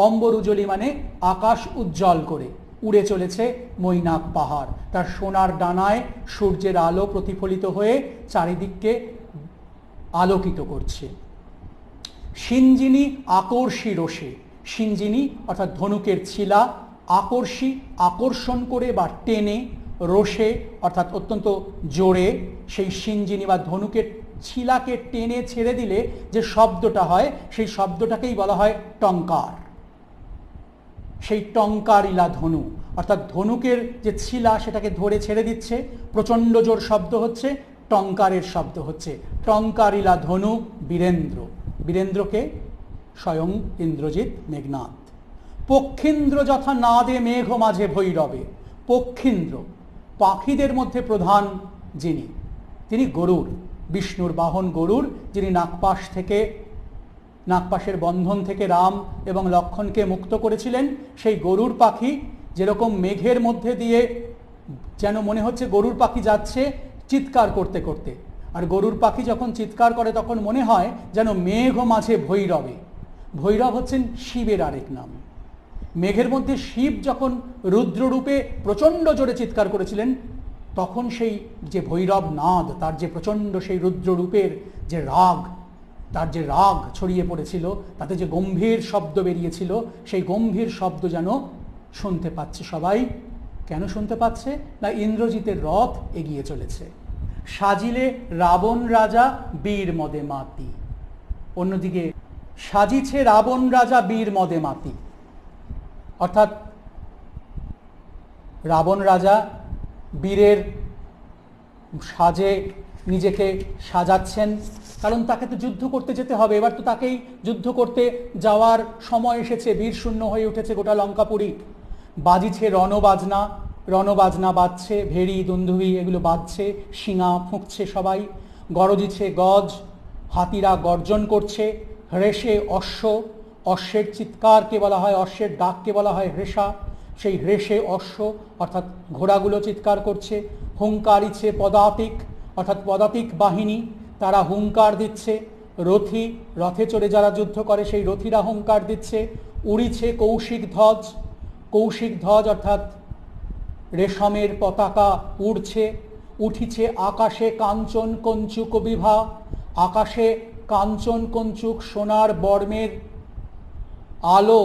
অম্বর উজলি মানে আকাশ উজ্জ্বল করে উড়ে চলেছে মৈনাক পাহাড়। তার সোনার ডানায় সূর্যের আলো প্রতিফলিত হয়ে চারিদিককে আলোকিত করছে। সিঞ্জিনী আকর্ষী রোষে, সিঞ্জিনী অর্থাৎ ধনুকের ছিলা, আকর্ষী আকর্ষণ করে বা টেনে, রোষে অর্থাৎ অত্যন্ত জোরে। সেই সিঞ্জিনী বা ধনুকের ছিলাকে টেনে ছেড়ে দিলে যে শব্দটা হয়, সেই শব্দটাকেই বলা হয় টঙ্কার। সেই টঙ্কারিলা ধনু অর্থাৎ ধনুকের যে ছিলা সেটাকে ধরে ছেড়ে দিচ্ছে, প্রচণ্ড জোর শব্দ হচ্ছে, টঙ্কারের শব্দ হচ্ছে। টঙ্কারিলা ধনু বীরেন্দ্র, বীরেন্দ্রকে স্বয়ং ইন্দ্রজিৎ মেঘনাদ। পক্ষীন্দ্র যথা নাদে মেঘ মাঝে ভৈরবে, পক্ষীন্দ্র পাখিদের মধ্যে প্রধান যিনি, তিনি গরুর, বিষ্ণুর বাহন গরুর, যিনি নাগপাশের বন্ধন থেকে রাম এবং লক্ষ্মণকে মুক্ত করেছিলেন। সেই গরুর পাখি যেরকম মেঘের মধ্যে দিয়ে যেন মনে হচ্ছে গরুর পাখি যাচ্ছে চিৎকার করতে করতে, আর গরুর পাখি যখন চিৎকার করে তখন মনে হয় যেন মেঘ মাঝে ভৈরবে। ভৈরব হচ্ছেন শিবের আরেক নাম। মেঘের মধ্যে শিব যখন রুদ্ররূপে প্রচণ্ড জোরে চিৎকার করেছিলেন, তখন সেই যে ভৈরব নাদ, তার যে প্রচণ্ড সেই রুদ্ররূপের যে রাগ, তার যে রাগ ছড়িয়ে পড়েছিল, তাতে যে গম্ভীর শব্দ বেরিয়েছিল, সেই গম্ভীর শব্দ যেন শুনতে পাচ্ছে সবাই। কেন শুনতে পাচ্ছে? না, ইন্দ্রজিতের রথ এগিয়ে চলেছে। সাজিলে রাবণ রাজা বীর মদে মাতি, অন্যদিকে সাজিছে রাবণ রাজা বীর মদে মাতি, অর্থাৎ রাবণ রাজা বীরের সাজে নিজেকে সাজাচ্ছেন, কারণ তাকে তো যুদ্ধ করতে যেতে হবে। এবার তো তাকেই যুদ্ধ করতে যাওয়ার সময় এসেছে। বীর শূন্য হয়ে উঠেছে গোটা লঙ্কাপুরী। বাজিছে রণবাজনা, রণবাজনা বাজছে, ভেড়ি দুন্দুভি এগুলো বাজছে, শিঙা ফুঁকছে সবাই, গরজিছে গজ, হাতিরা গর্জন করছে, হ্রেষে অশ্ব, অশ্বের চিৎকারকে বলা হয়, অশ্বের ডাককে বলা হয় হ্রেষা। সেই হ্রেষে অশ্ব অর্থাৎ ঘোড়াগুলো চিৎকার করছে। হুঙ্কারিছে পদাতিক অর্থাৎ পদাতিক বাহিনী, তারা হুঙ্কার দিচ্ছে। রথী, রথে চড়ে যারা যুদ্ধ করে সেই রথীরা হুঙ্কার দিচ্ছে। উড়িছে কৌশিক ধ্বজ, কৌশিক ধ্বজ অর্থাৎ রেশমের পতাকা উড়ছে। উঠিছে আকাশে কাঞ্চন কঞ্চুক বিভা, আকাশে কাঞ্চন কঞ্চুক সোনার বর্মের আলো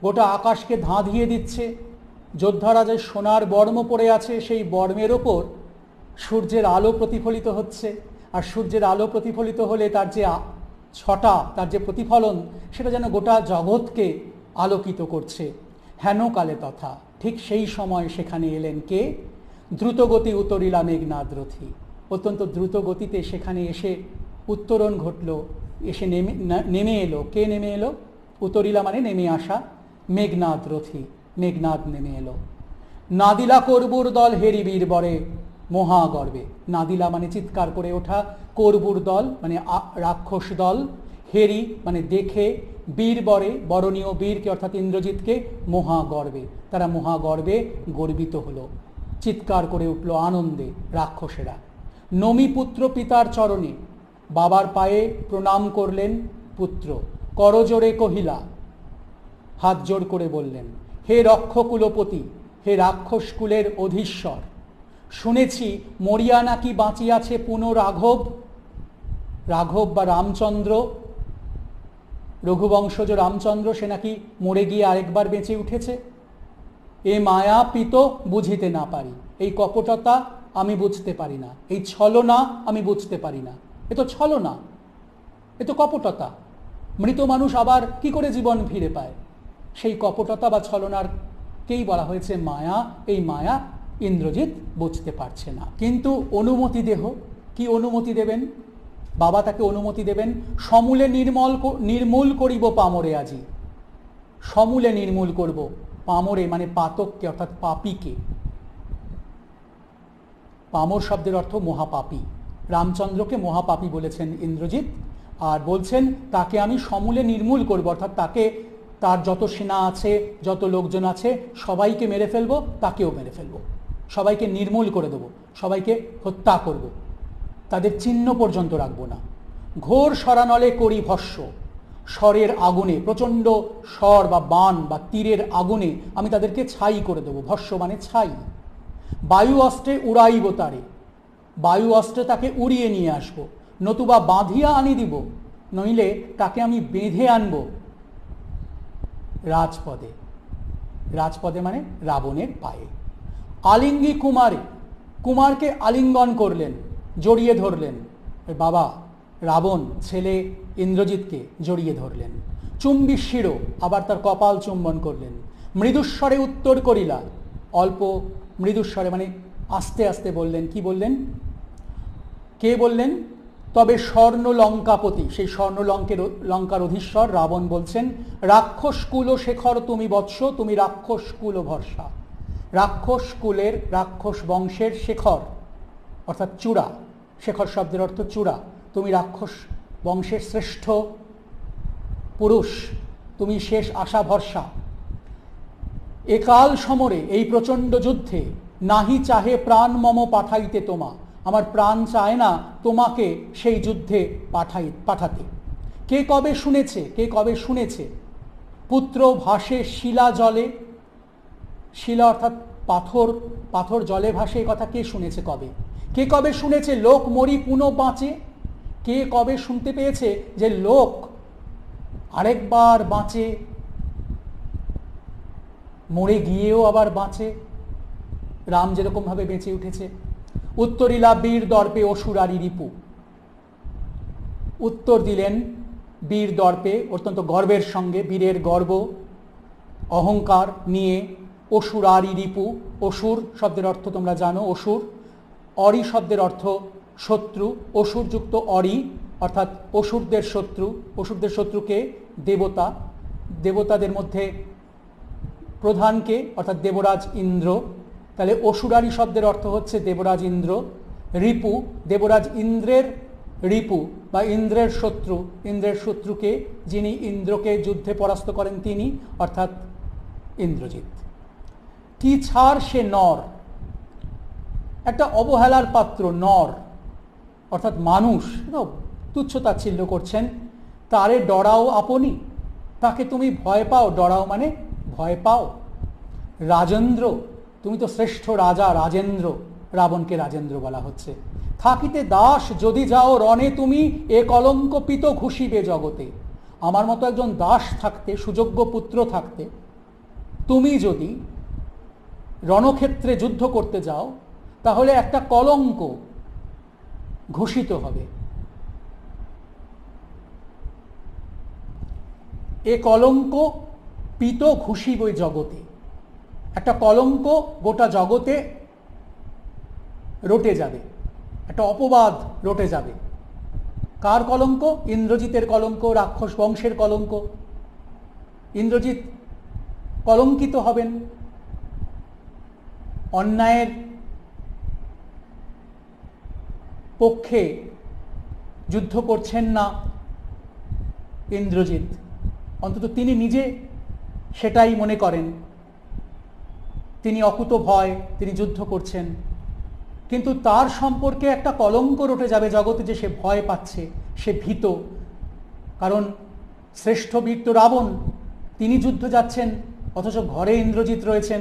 গোটা আকাশকে ধাঁধিয়ে দিচ্ছে। যোদ্ধারা যে সোনার বর্ম পরে আছে, সেই বর্মের ওপর সূর্যের আলো প্রতিফলিত হচ্ছে, আর সূর্যের আলো প্রতিফলিত হলে তার যে ছটা, তার যে প্রতিফলন, সেটা যেন গোটা জগৎকে আলোকিত করছে। হেন কালে তথা, ঠিক সেই সময় সেখানে এলেন কে? দ্রুতগতি উত্তরিলা মেঘনাদ রথী। অত্যন্ত দ্রুত গতিতে সেখানে এসে উত্তরণ ঘটল, এসে নেমে এলো। কে নেমে এলো? উত্তরিলা মানে নেমে আসা, মেঘনাদ রথী, মেঘনাদ নেমে এলো। নাদিলা করবুর দল হেরি বীর বরে মহাগর্বে। নাদিলা মানে চিৎকার করে ওঠা, করবুর দল মানে রাক্ষস দল, হেরি মানে দেখে, বীর বরে বরণীয় বীরকে অর্থাৎ ইন্দ্রজিৎকে মহাগর্বে, তারা মহাগর্বে গর্বিত হলো, চিৎকার করে উঠল আনন্দে রাক্ষসেরা। নমি পুত্র পিতার চরণে, বাবার পায়ে প্রণাম করলেন পুত্র। করজোড়ে কহিলা, হাত জোড় করে বললেন, হে রক্ষকুলপতি, হে রাক্ষস কুলের অধীশ্বর, শুনেছি মরিয়া নাকি বাঁচিয়াছে পুনঃ রাঘব। রাঘব বা রামচন্দ্র, রঘুবংশজ রামচন্দ্র, সে নাকি মরে গিয়ে আরেকবার বেঁচে উঠেছে। এ মায়া পিত বুঝিতে না পারি, এই কপটতা আমি বুঝতে পারি না, এই ছলনা আমি বুঝতে পারি না। এ তো ছলনা, এ তো কপটতা। মৃত মানুষ আবার কি করে জীবন ফিরে পায়? সেই কপটতা বা ছলনারকেই বলা হয়েছে মায়া। এই মায়া ইন্দ্রজিৎ বুঝতে পারছে না। কিন্তু অনুমতি দেহ, কি অনুমতি দেবেন? বাবা তাকে অনুমতি দেবেন, সমূলে নির্মূল করিব পামরে আজি। সমূলে নির্মূল করব, পামরে মানে পাতককে অর্থাৎ পাপীকে। পামর শব্দের অর্থ মহাপাপী। রামচন্দ্রকে মহাপাপী বলেছেন ইন্দ্রজিৎ, আর বলছেন তাকে আমি সমূলে নির্মূল করব, অর্থাৎ তাকে, তার যত সেনা আছে, যত লোকজন আছে, সবাইকে মেরে ফেলবো, তাকেও মেরে ফেলবো, সবাইকে নির্মূল করে দেবো, সবাইকে হত্যা করব, তাদের চিহ্ন পর্যন্ত রাখবো না। ঘোর সরানলে করি ভস্য, স্বরের আগুনে, প্রচণ্ড স্বর বা বাণ বা তীরের আগুনে আমি তাদেরকে ছাই করে দেবো। ভস্য মানে ছাই। বায়ু অস্ত্রে উড়াইব তারে, বায়ু অস্ত্রে তাকে উড়িয়ে নিয়ে আসবো, নতুবা বাঁধিয়া আনি দিব, নইলে তাকে আমি বেঁধে আনবো রাজপদে। রাজপদে মানে রাবণের পায়ে। আলিঙ্গি কুমারে, কুমারকে আলিঙ্গন করলেন, জড়িয়ে ধরলেন। বাবা রাবণ ছেলে ইন্দ্রজিৎকে জড়িয়ে ধরলেন। চুম্বি শিরো, আবার তার কপাল চুম্বন করলেন। মৃদুস্বরে উত্তর করিলা, অল্প মৃদুস্বরে মানে আস্তে আস্তে বললেন। কি বললেন? কে বললেন? তবে স্বর্ণ লঙ্কাপতি, সেই স্বর্ণ লঙ্কার অধীশ্বর রাবণ বলছেন, রাক্ষস কুল শেখর তুমি বৎস, তুমি রাক্ষস কুল ভরসা। রাক্ষস কুলের, রাক্ষস বংশের শেখর অর্থাৎ চূড়া, শেখর শব্দের অর্থ চূড়া, তুমি রাক্ষস বংশের শ্রেষ্ঠ পুরুষ, তুমি শেষ আশা ভরসা। একাল সমরে, এই প্রচণ্ড যুদ্ধে, নাহি চাহে প্রাণ মম পাঠাইতে তোমা, আমার প্রাণ চায় না তোমাকে সেই যুদ্ধে পাঠাতে। কে কবে শুনেছে, কে কবে শুনেছে পুত্র ভাসে শিলা জলে, শিলা অর্থাৎ পাথর, পাথর জলে ভাসে, এই কথা কে শুনেছে কবে? কে কবে শুনেছে লোক মরি পুনঃ বাঁচে? কে কবে শুনতে পেয়েছে যে লোক আরেকবার বাঁচে, মরে গিয়েও আবার বাঁচে? রাম যেরকম ভাবে বেঁচে উঠেছে। উত্তরিলা বীর দর্পে অসুরারি রিপু, উত্তর দিলেন বীর দর্পে, অত্যন্ত গর্বের সঙ্গে, বীরের গর্ব অহংকার নিয়ে, অসুরারি রিপু। অসুর শব্দের অর্থ তোমরা জানো, অসুর। অরি শব্দের অর্থ শত্রু, অসুরযুক্ত অরি অর্থাৎ অসুরদের শত্রু। অসুরদের শত্রুকে দেবতা, দেবতাদের মধ্যে প্রধানকে অর্থাৎ দেবরাজ ইন্দ্র। তাহলে অসুরারি শব্দের অর্থ হচ্ছে দেবরাজ ইন্দ্র। রিপু, দেবরাজ ইন্দ্রের রিপু বা ইন্দ্রের শত্রু। ইন্দ্রের শত্রুকে, যিনি ইন্দ্রকে যুদ্ধে পরাস্ত করেন, তিনি অর্থাৎ ইন্দ্রজিৎ। কি ছাড় সে নর, একটা অবহেলার পাত্র, নর অর্থাৎ মানুষ, তুচ্ছ তাচ্ছিল্য করছেন। তারে ডরাও আপনি, তাকে তুমি ভয় পাও, ডরাও মানে ভয় পাও। রাজেন্দ্র, তুমি তো শ্রেষ্ঠ রাজা, রাজেন্দ্র, রাবণকে রাজেন্দ্র বলা হচ্ছে। থাকিতে দাস যদি যাও রণে তুমি, এ কলঙ্কপিত ঘুষিবে জগতে। আমার মতো একজন দাস থাকতে, সুযোগ্য পুত্র থাকতে, তুমি যদি রণক্ষেত্রে যুদ্ধ করতে যাও তাহলে একটা কলঙ্ক ঘোষিত হবে। এ কলঙ্ক পিত ঘুষিবে জগতে, একটা কলঙ্ক গোটা জগতে রটে যাবে, একটা অপবাদ রটে যাবে। কার কলঙ্ক? ইন্দ্রজিতের কলঙ্ক, রাক্ষস বংশের কলঙ্ক। ইন্দ্রজিৎ কলঙ্কিত হবেন, অন্যায়ের পক্ষে যুদ্ধ করছেন না ইন্দ্রজিৎ, অন্তত তিনি নিজে সেটাই মনে করেন। তিনি অকুত ভয়, তিনি যুদ্ধ করছেন, কিন্তু তার সম্পর্কে একটা কলঙ্ক রটে যাবে জগতে যে সে ভয় পাচ্ছে, সে ভীত। কারণ শ্রেষ্ঠ বীর তো রাবণ, তিনি যুদ্ধ যাচ্ছেন অথচ ঘরে ইন্দ্রজিৎ রয়েছেন।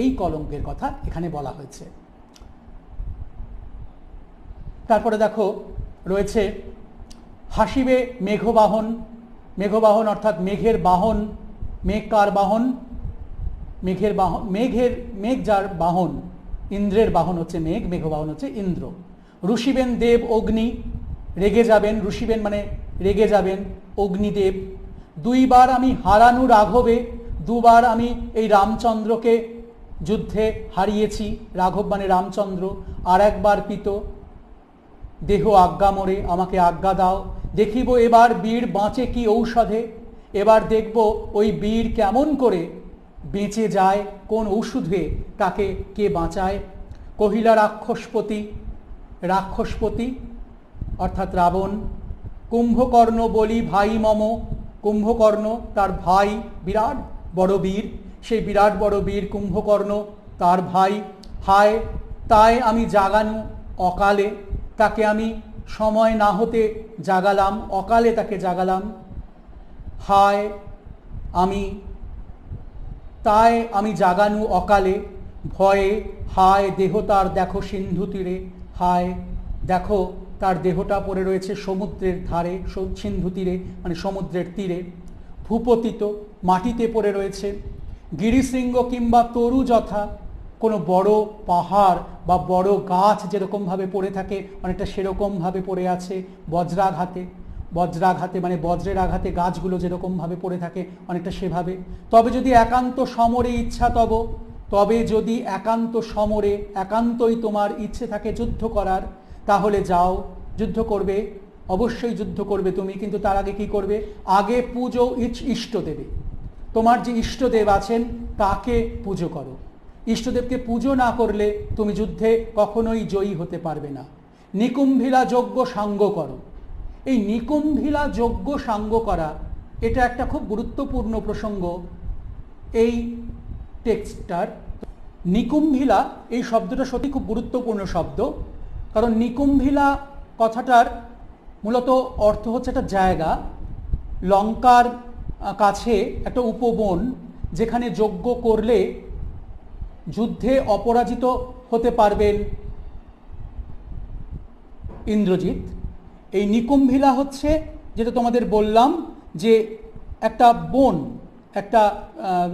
এই কলঙ্কের কথা এখানে বলা হয়েছে। তারপরে দেখো রয়েছে হাসিবে মেঘবাহন। মেঘবাহন অর্থাৎ মেঘের বাহন। মেঘ কার বাহন? মেঘের বাহন, মেঘ যার বাহন, ইন্দ্রের বাহন হচ্ছে মেঘ, মেঘবাহন হচ্ছে ইন্দ্র। ঋষিবেন দেব অগ্নি, রেগে যাবেন, ঋষিবেন মানে রেগে যাবেন অগ্নিদেব। দুইবার আমি হারানু রাঘবে, দুবার আমি এই রামচন্দ্রকে যুদ্ধে হারিয়েছি, রাঘব মানে রামচন্দ্র। আর একবার পিত দেহ আজ্ঞা মোরে, আমাকে আজ্ঞা দাও। দেখিব এবার বীর বাঁচে কি ঔষধে, এবার দেখব ওই বীর কেমন করে বেঁচে যায়, কোন ঔষধে তাকে কে বাঁচায়। কহিলা রাক্ষসপতি, রাক্ষসপতি অর্থাৎ রাবণ। কুম্ভকর্ণ বলি ভাই মম, কুম্ভকর্ণ তার ভাই, বিরাট বড় বীর, সেই বিরাট বড় বীর কুম্ভকর্ণ তার ভাই। হায় তাই আমি জাগানু অকালে, তাকে আমি সময় না হতে জাগালাম, অকালে তাকে জাগালাম। হায় আমি, তাই আমি জাগানু অকালে, ভয়ে হায় দেহ তার দেখো সিন্ধু তীরে। হায় দেখো তার দেহটা পড়ে রয়েছে সমুদ্রের ধারে, সিন্ধু তীরে মানে সমুদ্রের তীরে। ভূপতিত মাটিতে পড়ে রয়েছে। গিরিশৃঙ্গ কিংবা তরু যথা, কোনো বড় পাহাড় বা বড় গাছ যেরকমভাবে পড়ে থাকে অনেকটা সেরকমভাবে পড়ে আছে। বজ্রাঘাতে, বজ্রাঘাতে মানে বজ্রের আঘাতে গাছগুলো যেরকমভাবে পড়ে থাকে অনেকটা সেভাবে। তবে যদি একান্ত সমরে ইচ্ছা তব, তবে যদি একান্ত সমরে, একান্তই তোমার ইচ্ছে থাকে যুদ্ধ করার, তাহলে যাও, যুদ্ধ করবে, অবশ্যই যুদ্ধ করবে তুমি। কিন্তু তার আগে কি করবে? আগে পুজো ইষ্টদেবে, তোমার যে ইষ্টদেব আছেন তাকে পুজো করো। ইষ্টদেবকে পুজো না করলে তুমি যুদ্ধে কখনোই জয়ী হতে পারবে না। নিকুম্ভিলা যজ্ঞ সাঙ্গ করো। এই নিকুম্ভিলা যজ্ঞ সাঙ্গ করা, এটা একটা খুব গুরুত্বপূর্ণ প্রসঙ্গ এই টেক্সটটার। নিকুম্ভিলা এই শব্দটা সত্যি খুব গুরুত্বপূর্ণ শব্দ, কারণ নিকুম্ভিলা কথাটার মূলত অর্থ হচ্ছে একটা জায়গা, লঙ্কার কাছে একটা উপবন, যেখানে যজ্ঞ করলে যুদ্ধে অপরাজিত হতে পারবেন ইন্দ্রজিৎ। এই নিকুম্ভিলা হচ্ছে, যেটা তোমাদের বললাম, যে একটা বন, একটা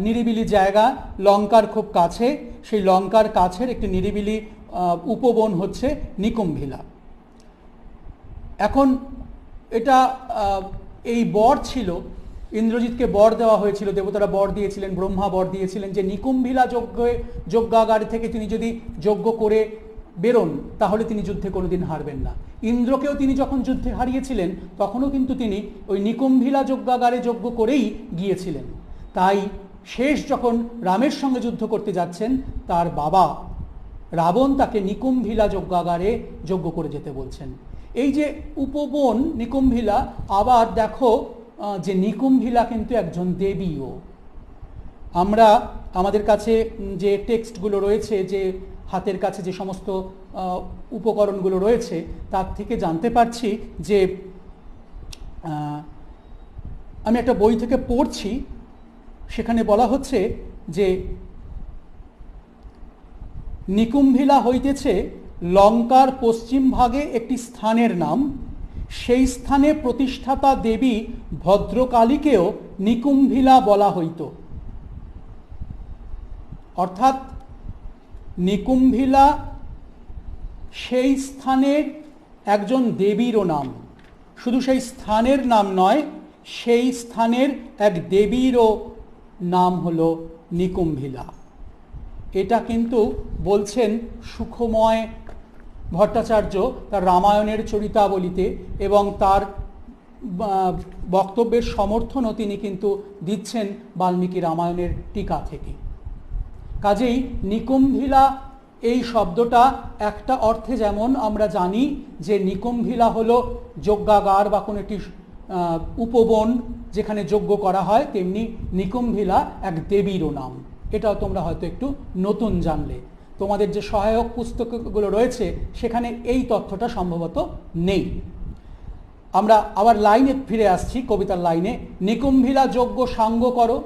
নিরিবিলি জায়গা, লঙ্কার খুব কাছে, সেই লঙ্কার কাছের একটি নিরিবিলি উপবন হচ্ছে নিকুম্ভিলা। এখন এটা এই বর ছিল, ইন্দ্রজিৎকে বর দেওয়া হয়েছিল, দেবতারা বর দিয়েছিলেন, ব্রহ্মা বর দিয়েছিলেন যে নিকুম্ভিলা যজ্ঞাগার থেকে তিনি যদি যজ্ঞ করে বেরোন তাহলে তিনি যুদ্ধে কোনোদিন হারবেন না। ইন্দ্রকেও তিনি যখন যুদ্ধে হারিয়েছিলেন তখনও কিন্তু তিনি ওই নিকুম্ভিলা যজ্ঞাগারে যজ্ঞ করেই গিয়েছিলেন। তাই শেষ যখন রামের সঙ্গে যুদ্ধ করতে যাচ্ছেন, তার বাবা রাবণ তাকে নিকুম্ভিলা যজ্ঞাগারে যজ্ঞ করে যেতে বলছেন। এই যে উপবন নিকুম্ভিলা, আবার দেখো যে নিকুম্ভিলা কিন্তু একজন দেবীও। আমরা আমাদের কাছে যে টেক্সটগুলো রয়েছে, যে হাতের কাছে যে সমস্ত উপকরণগুলো রয়েছে, তার থেকে জানতে পারছি যে আমি একটা বই থেকে পড়ছি, সেখানে বলা হচ্ছে যে নিকুম্ভিলা হইতেছে লঙ্কার পশ্চিম ভাগে একটি স্থানের নাম। সেই স্থানে প্রতিষ্ঠাতা দেবী ভদ্রকালীকেও নিকুম্ভিলা বলা হইত। অর্থাৎ নিকুম্ভিলা সেই স্থানের একজন দেবীরও নাম, শুধু সেই স্থানের নাম নয়, সেই স্থানের এক দেবীরও নাম হলো নিকুম্ভিলা। এটা কিন্তু বলছেন সুখময় ভট্টাচার্য তার রামায়ণের চরিতাবলীতে, এবং তার বক্তব্যের সমর্থনও তিনি কিন্তু দিচ্ছেন বাল্মীকি রামায়ণের টিকা থেকে। কাজেই নিকুম্ভিলা এই শব্দটা একটা অর্থে যেমন আমরা জানি যে নিকুম্ভিলা হলো যজ্ঞাগার বা কোনো একটি উপবন যেখানে যজ্ঞ করা হয়, তেমনি নিকুম্ভিলা এক দেবীরও নাম। এটাও তোমরা হয়তো একটু নতুন জানলে। তোমাদের যে সহায়ক পুস্তকগুলো রয়েছে সেখানে এই তথ্যটা সম্ভবত নেই। আমরা আবার লাইনে ফিরে আসছি, কবিতার লাইনে। নিকুম্ভিলা যজ্ঞ সাঙ্গ করো,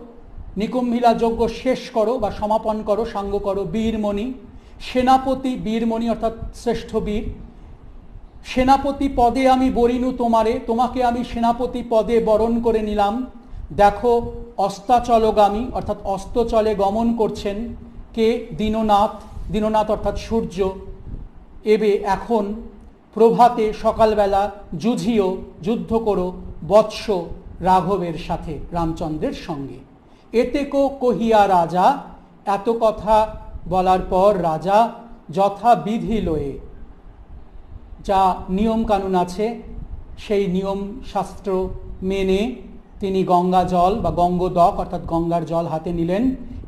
নিকুম্ভিলা যজ্ঞ শেষ করো বা সমাপন করো, সাঙ্গ করো বীরমণি। সেনাপতি, বীরমণি অর্থাৎ শ্রেষ্ঠ বীর। সেনাপতি পদে আমি বরিনু তোমারে, তোমাকে আমি সেনাপতি পদে বরণ করে নিলাম। দেখো অস্তাচলগামী অর্থাৎ অস্তচলে গমন করছেন কে? দীননাথ, দীননাথ অর্থাৎ সূর্য। এবে এখন প্রভাতে সকালবেলা যুঝিও, যুদ্ধ করো বৎস রাঘবের সাথে, রামচন্দ্রের সঙ্গে। এতেকো কহিয়া রাজা, এত কথা বলার পর রাজা যথা বিধি লয়ে, যা নিয়ম কানুন আছে সেই নিয়ম শাস্ত্র মেনে তিনি গঙ্গা জল বা গঙ্গোদক অর্থাৎ গঙ্গার জল হাতে নিলেন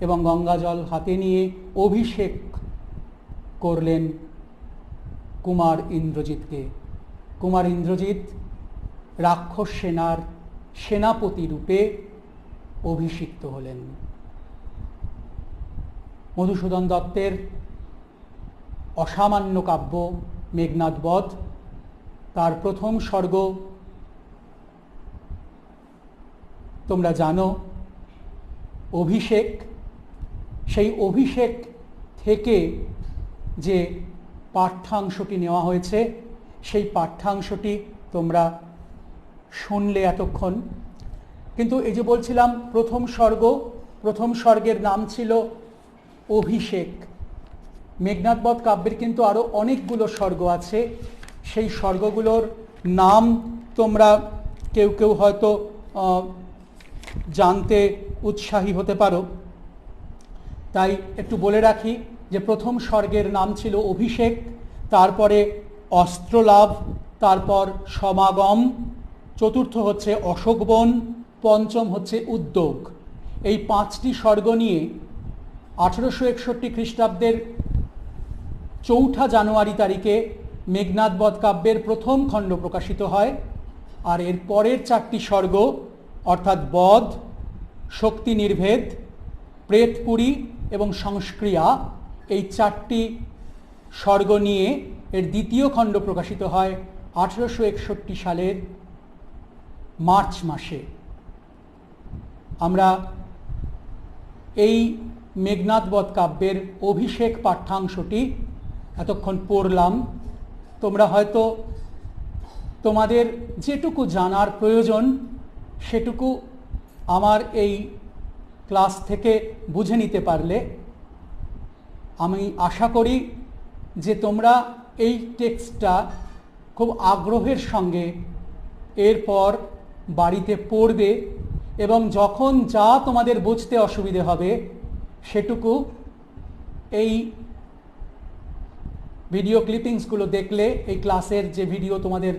এবং গঙ্গা জল হাতে নিয়ে অভিষেক করলেন কুমার ইন্দ্রজিৎকে। কুমার ইন্দ্রজিৎ রাক্ষস সেনার সেনাপতি রূপে অভিষিক্ত হলেন। মধুসূদন দত্তের অসামান্য কাব্য মেঘনাদ বধ, তার প্রথম স্বর্গ তোমরা জানো অভিষেক। সেই অভিষেক থেকে যে পাঠ্যাংশটি নেওয়া হয়েছে সেই পাঠ্যাংশটি তোমরা শুনলে এতক্ষণ। কিন্তু এই যে বলছিলাম প্রথম স্বর্গ, প্রথম স্বর্গের নাম ছিল অভিষেক। মেঘনাদ বধ কাব্যের কিন্তু আরও অনেকগুলো স্বর্গ আছে, সেই স্বর্গগুলোর নাম তোমরা কেউ কেউ হয়তো জানতে উৎসাহী হতে পারো। তাই একটু বলে রাখি যে প্রথম স্বর্গের নাম ছিল অভিষেক, তারপরে অস্ত্রলাভ, তারপর সমাগম, চতুর্থ হচ্ছে অশোকবন, পঞ্চম হচ্ছে উদ্যোগ। এই পাঁচটি স্বর্গ নিয়ে 1861 খ্রিস্টাব্দের 4 জানুয়ারি তারিখে মেঘনাদ বধ কাব্যের প্রথম খণ্ড প্রকাশিত হয়। আর এর পরের 4টি স্বর্গ অর্থাৎ বধ, শক্তি নির্ভেদ, প্রেতপুরী এবং সংস্ক্রিয়া, এই 4টি স্বর্গ নিয়ে এর দ্বিতীয় খণ্ড প্রকাশিত হয় 1861 সালের মার্চ মাসে। আমরা এই মেঘনাদ বধ কাব্যের অভিষেক পাঠ্যাংশটি এতক্ষণ পড়লাম। তোমরা হয়তো তোমাদের যেটুকু জানার প্রয়োজন সেটুকু আমার এই ক্লাস থেকে বুঝে নিতে পারলে। আমি আশা করি যে তোমরা এই টেক্সটটা খুব আগ্রহের সঙ্গে এরপর বাড়িতে পড়বে এবং যখন যা তোমাদের বুঝতে অসুবিধে হবে সেটুকু এই ভিডিও ক্লিপিংসগুলো দেখলে, এই ক্লাসের যে ভিডিও তোমাদের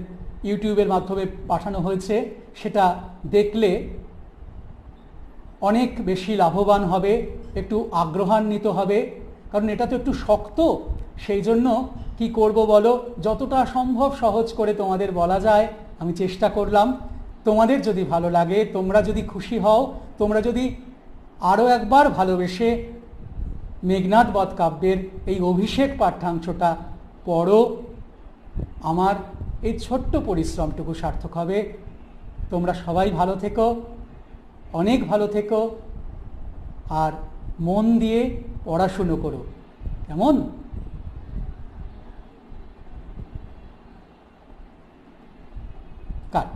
ইউটিউবের মাধ্যমে পাঠানো হয়েছে সেটা দেখলে অনেক বেশি লাভবান হবে, একটু আগ্রহান্বিত হবে। কারণ এটা তো একটু শক্ত, সেই জন্য কি করব বলো, যতটা সম্ভব সহজ করে তোমাদের বলা যায় আমি চেষ্টা করলাম। তোমাদের যদি ভালো লাগে, তোমরা যদি খুশি হও, তোমরা যদি আরও একবার ভালোবেসে মেঘনাদ বধ কাব্যের এই অভিষেক পাঠ্যাংশটা পড়ো, আমার এই ছোট্ট পরিশ্রমটুকু সার্থক হবে। তোমরা সবাই ভালো থেকো, অনেক ভালো থেকো, আর মন দিয়ে পড়াশুনো করো। কেমন? কাট।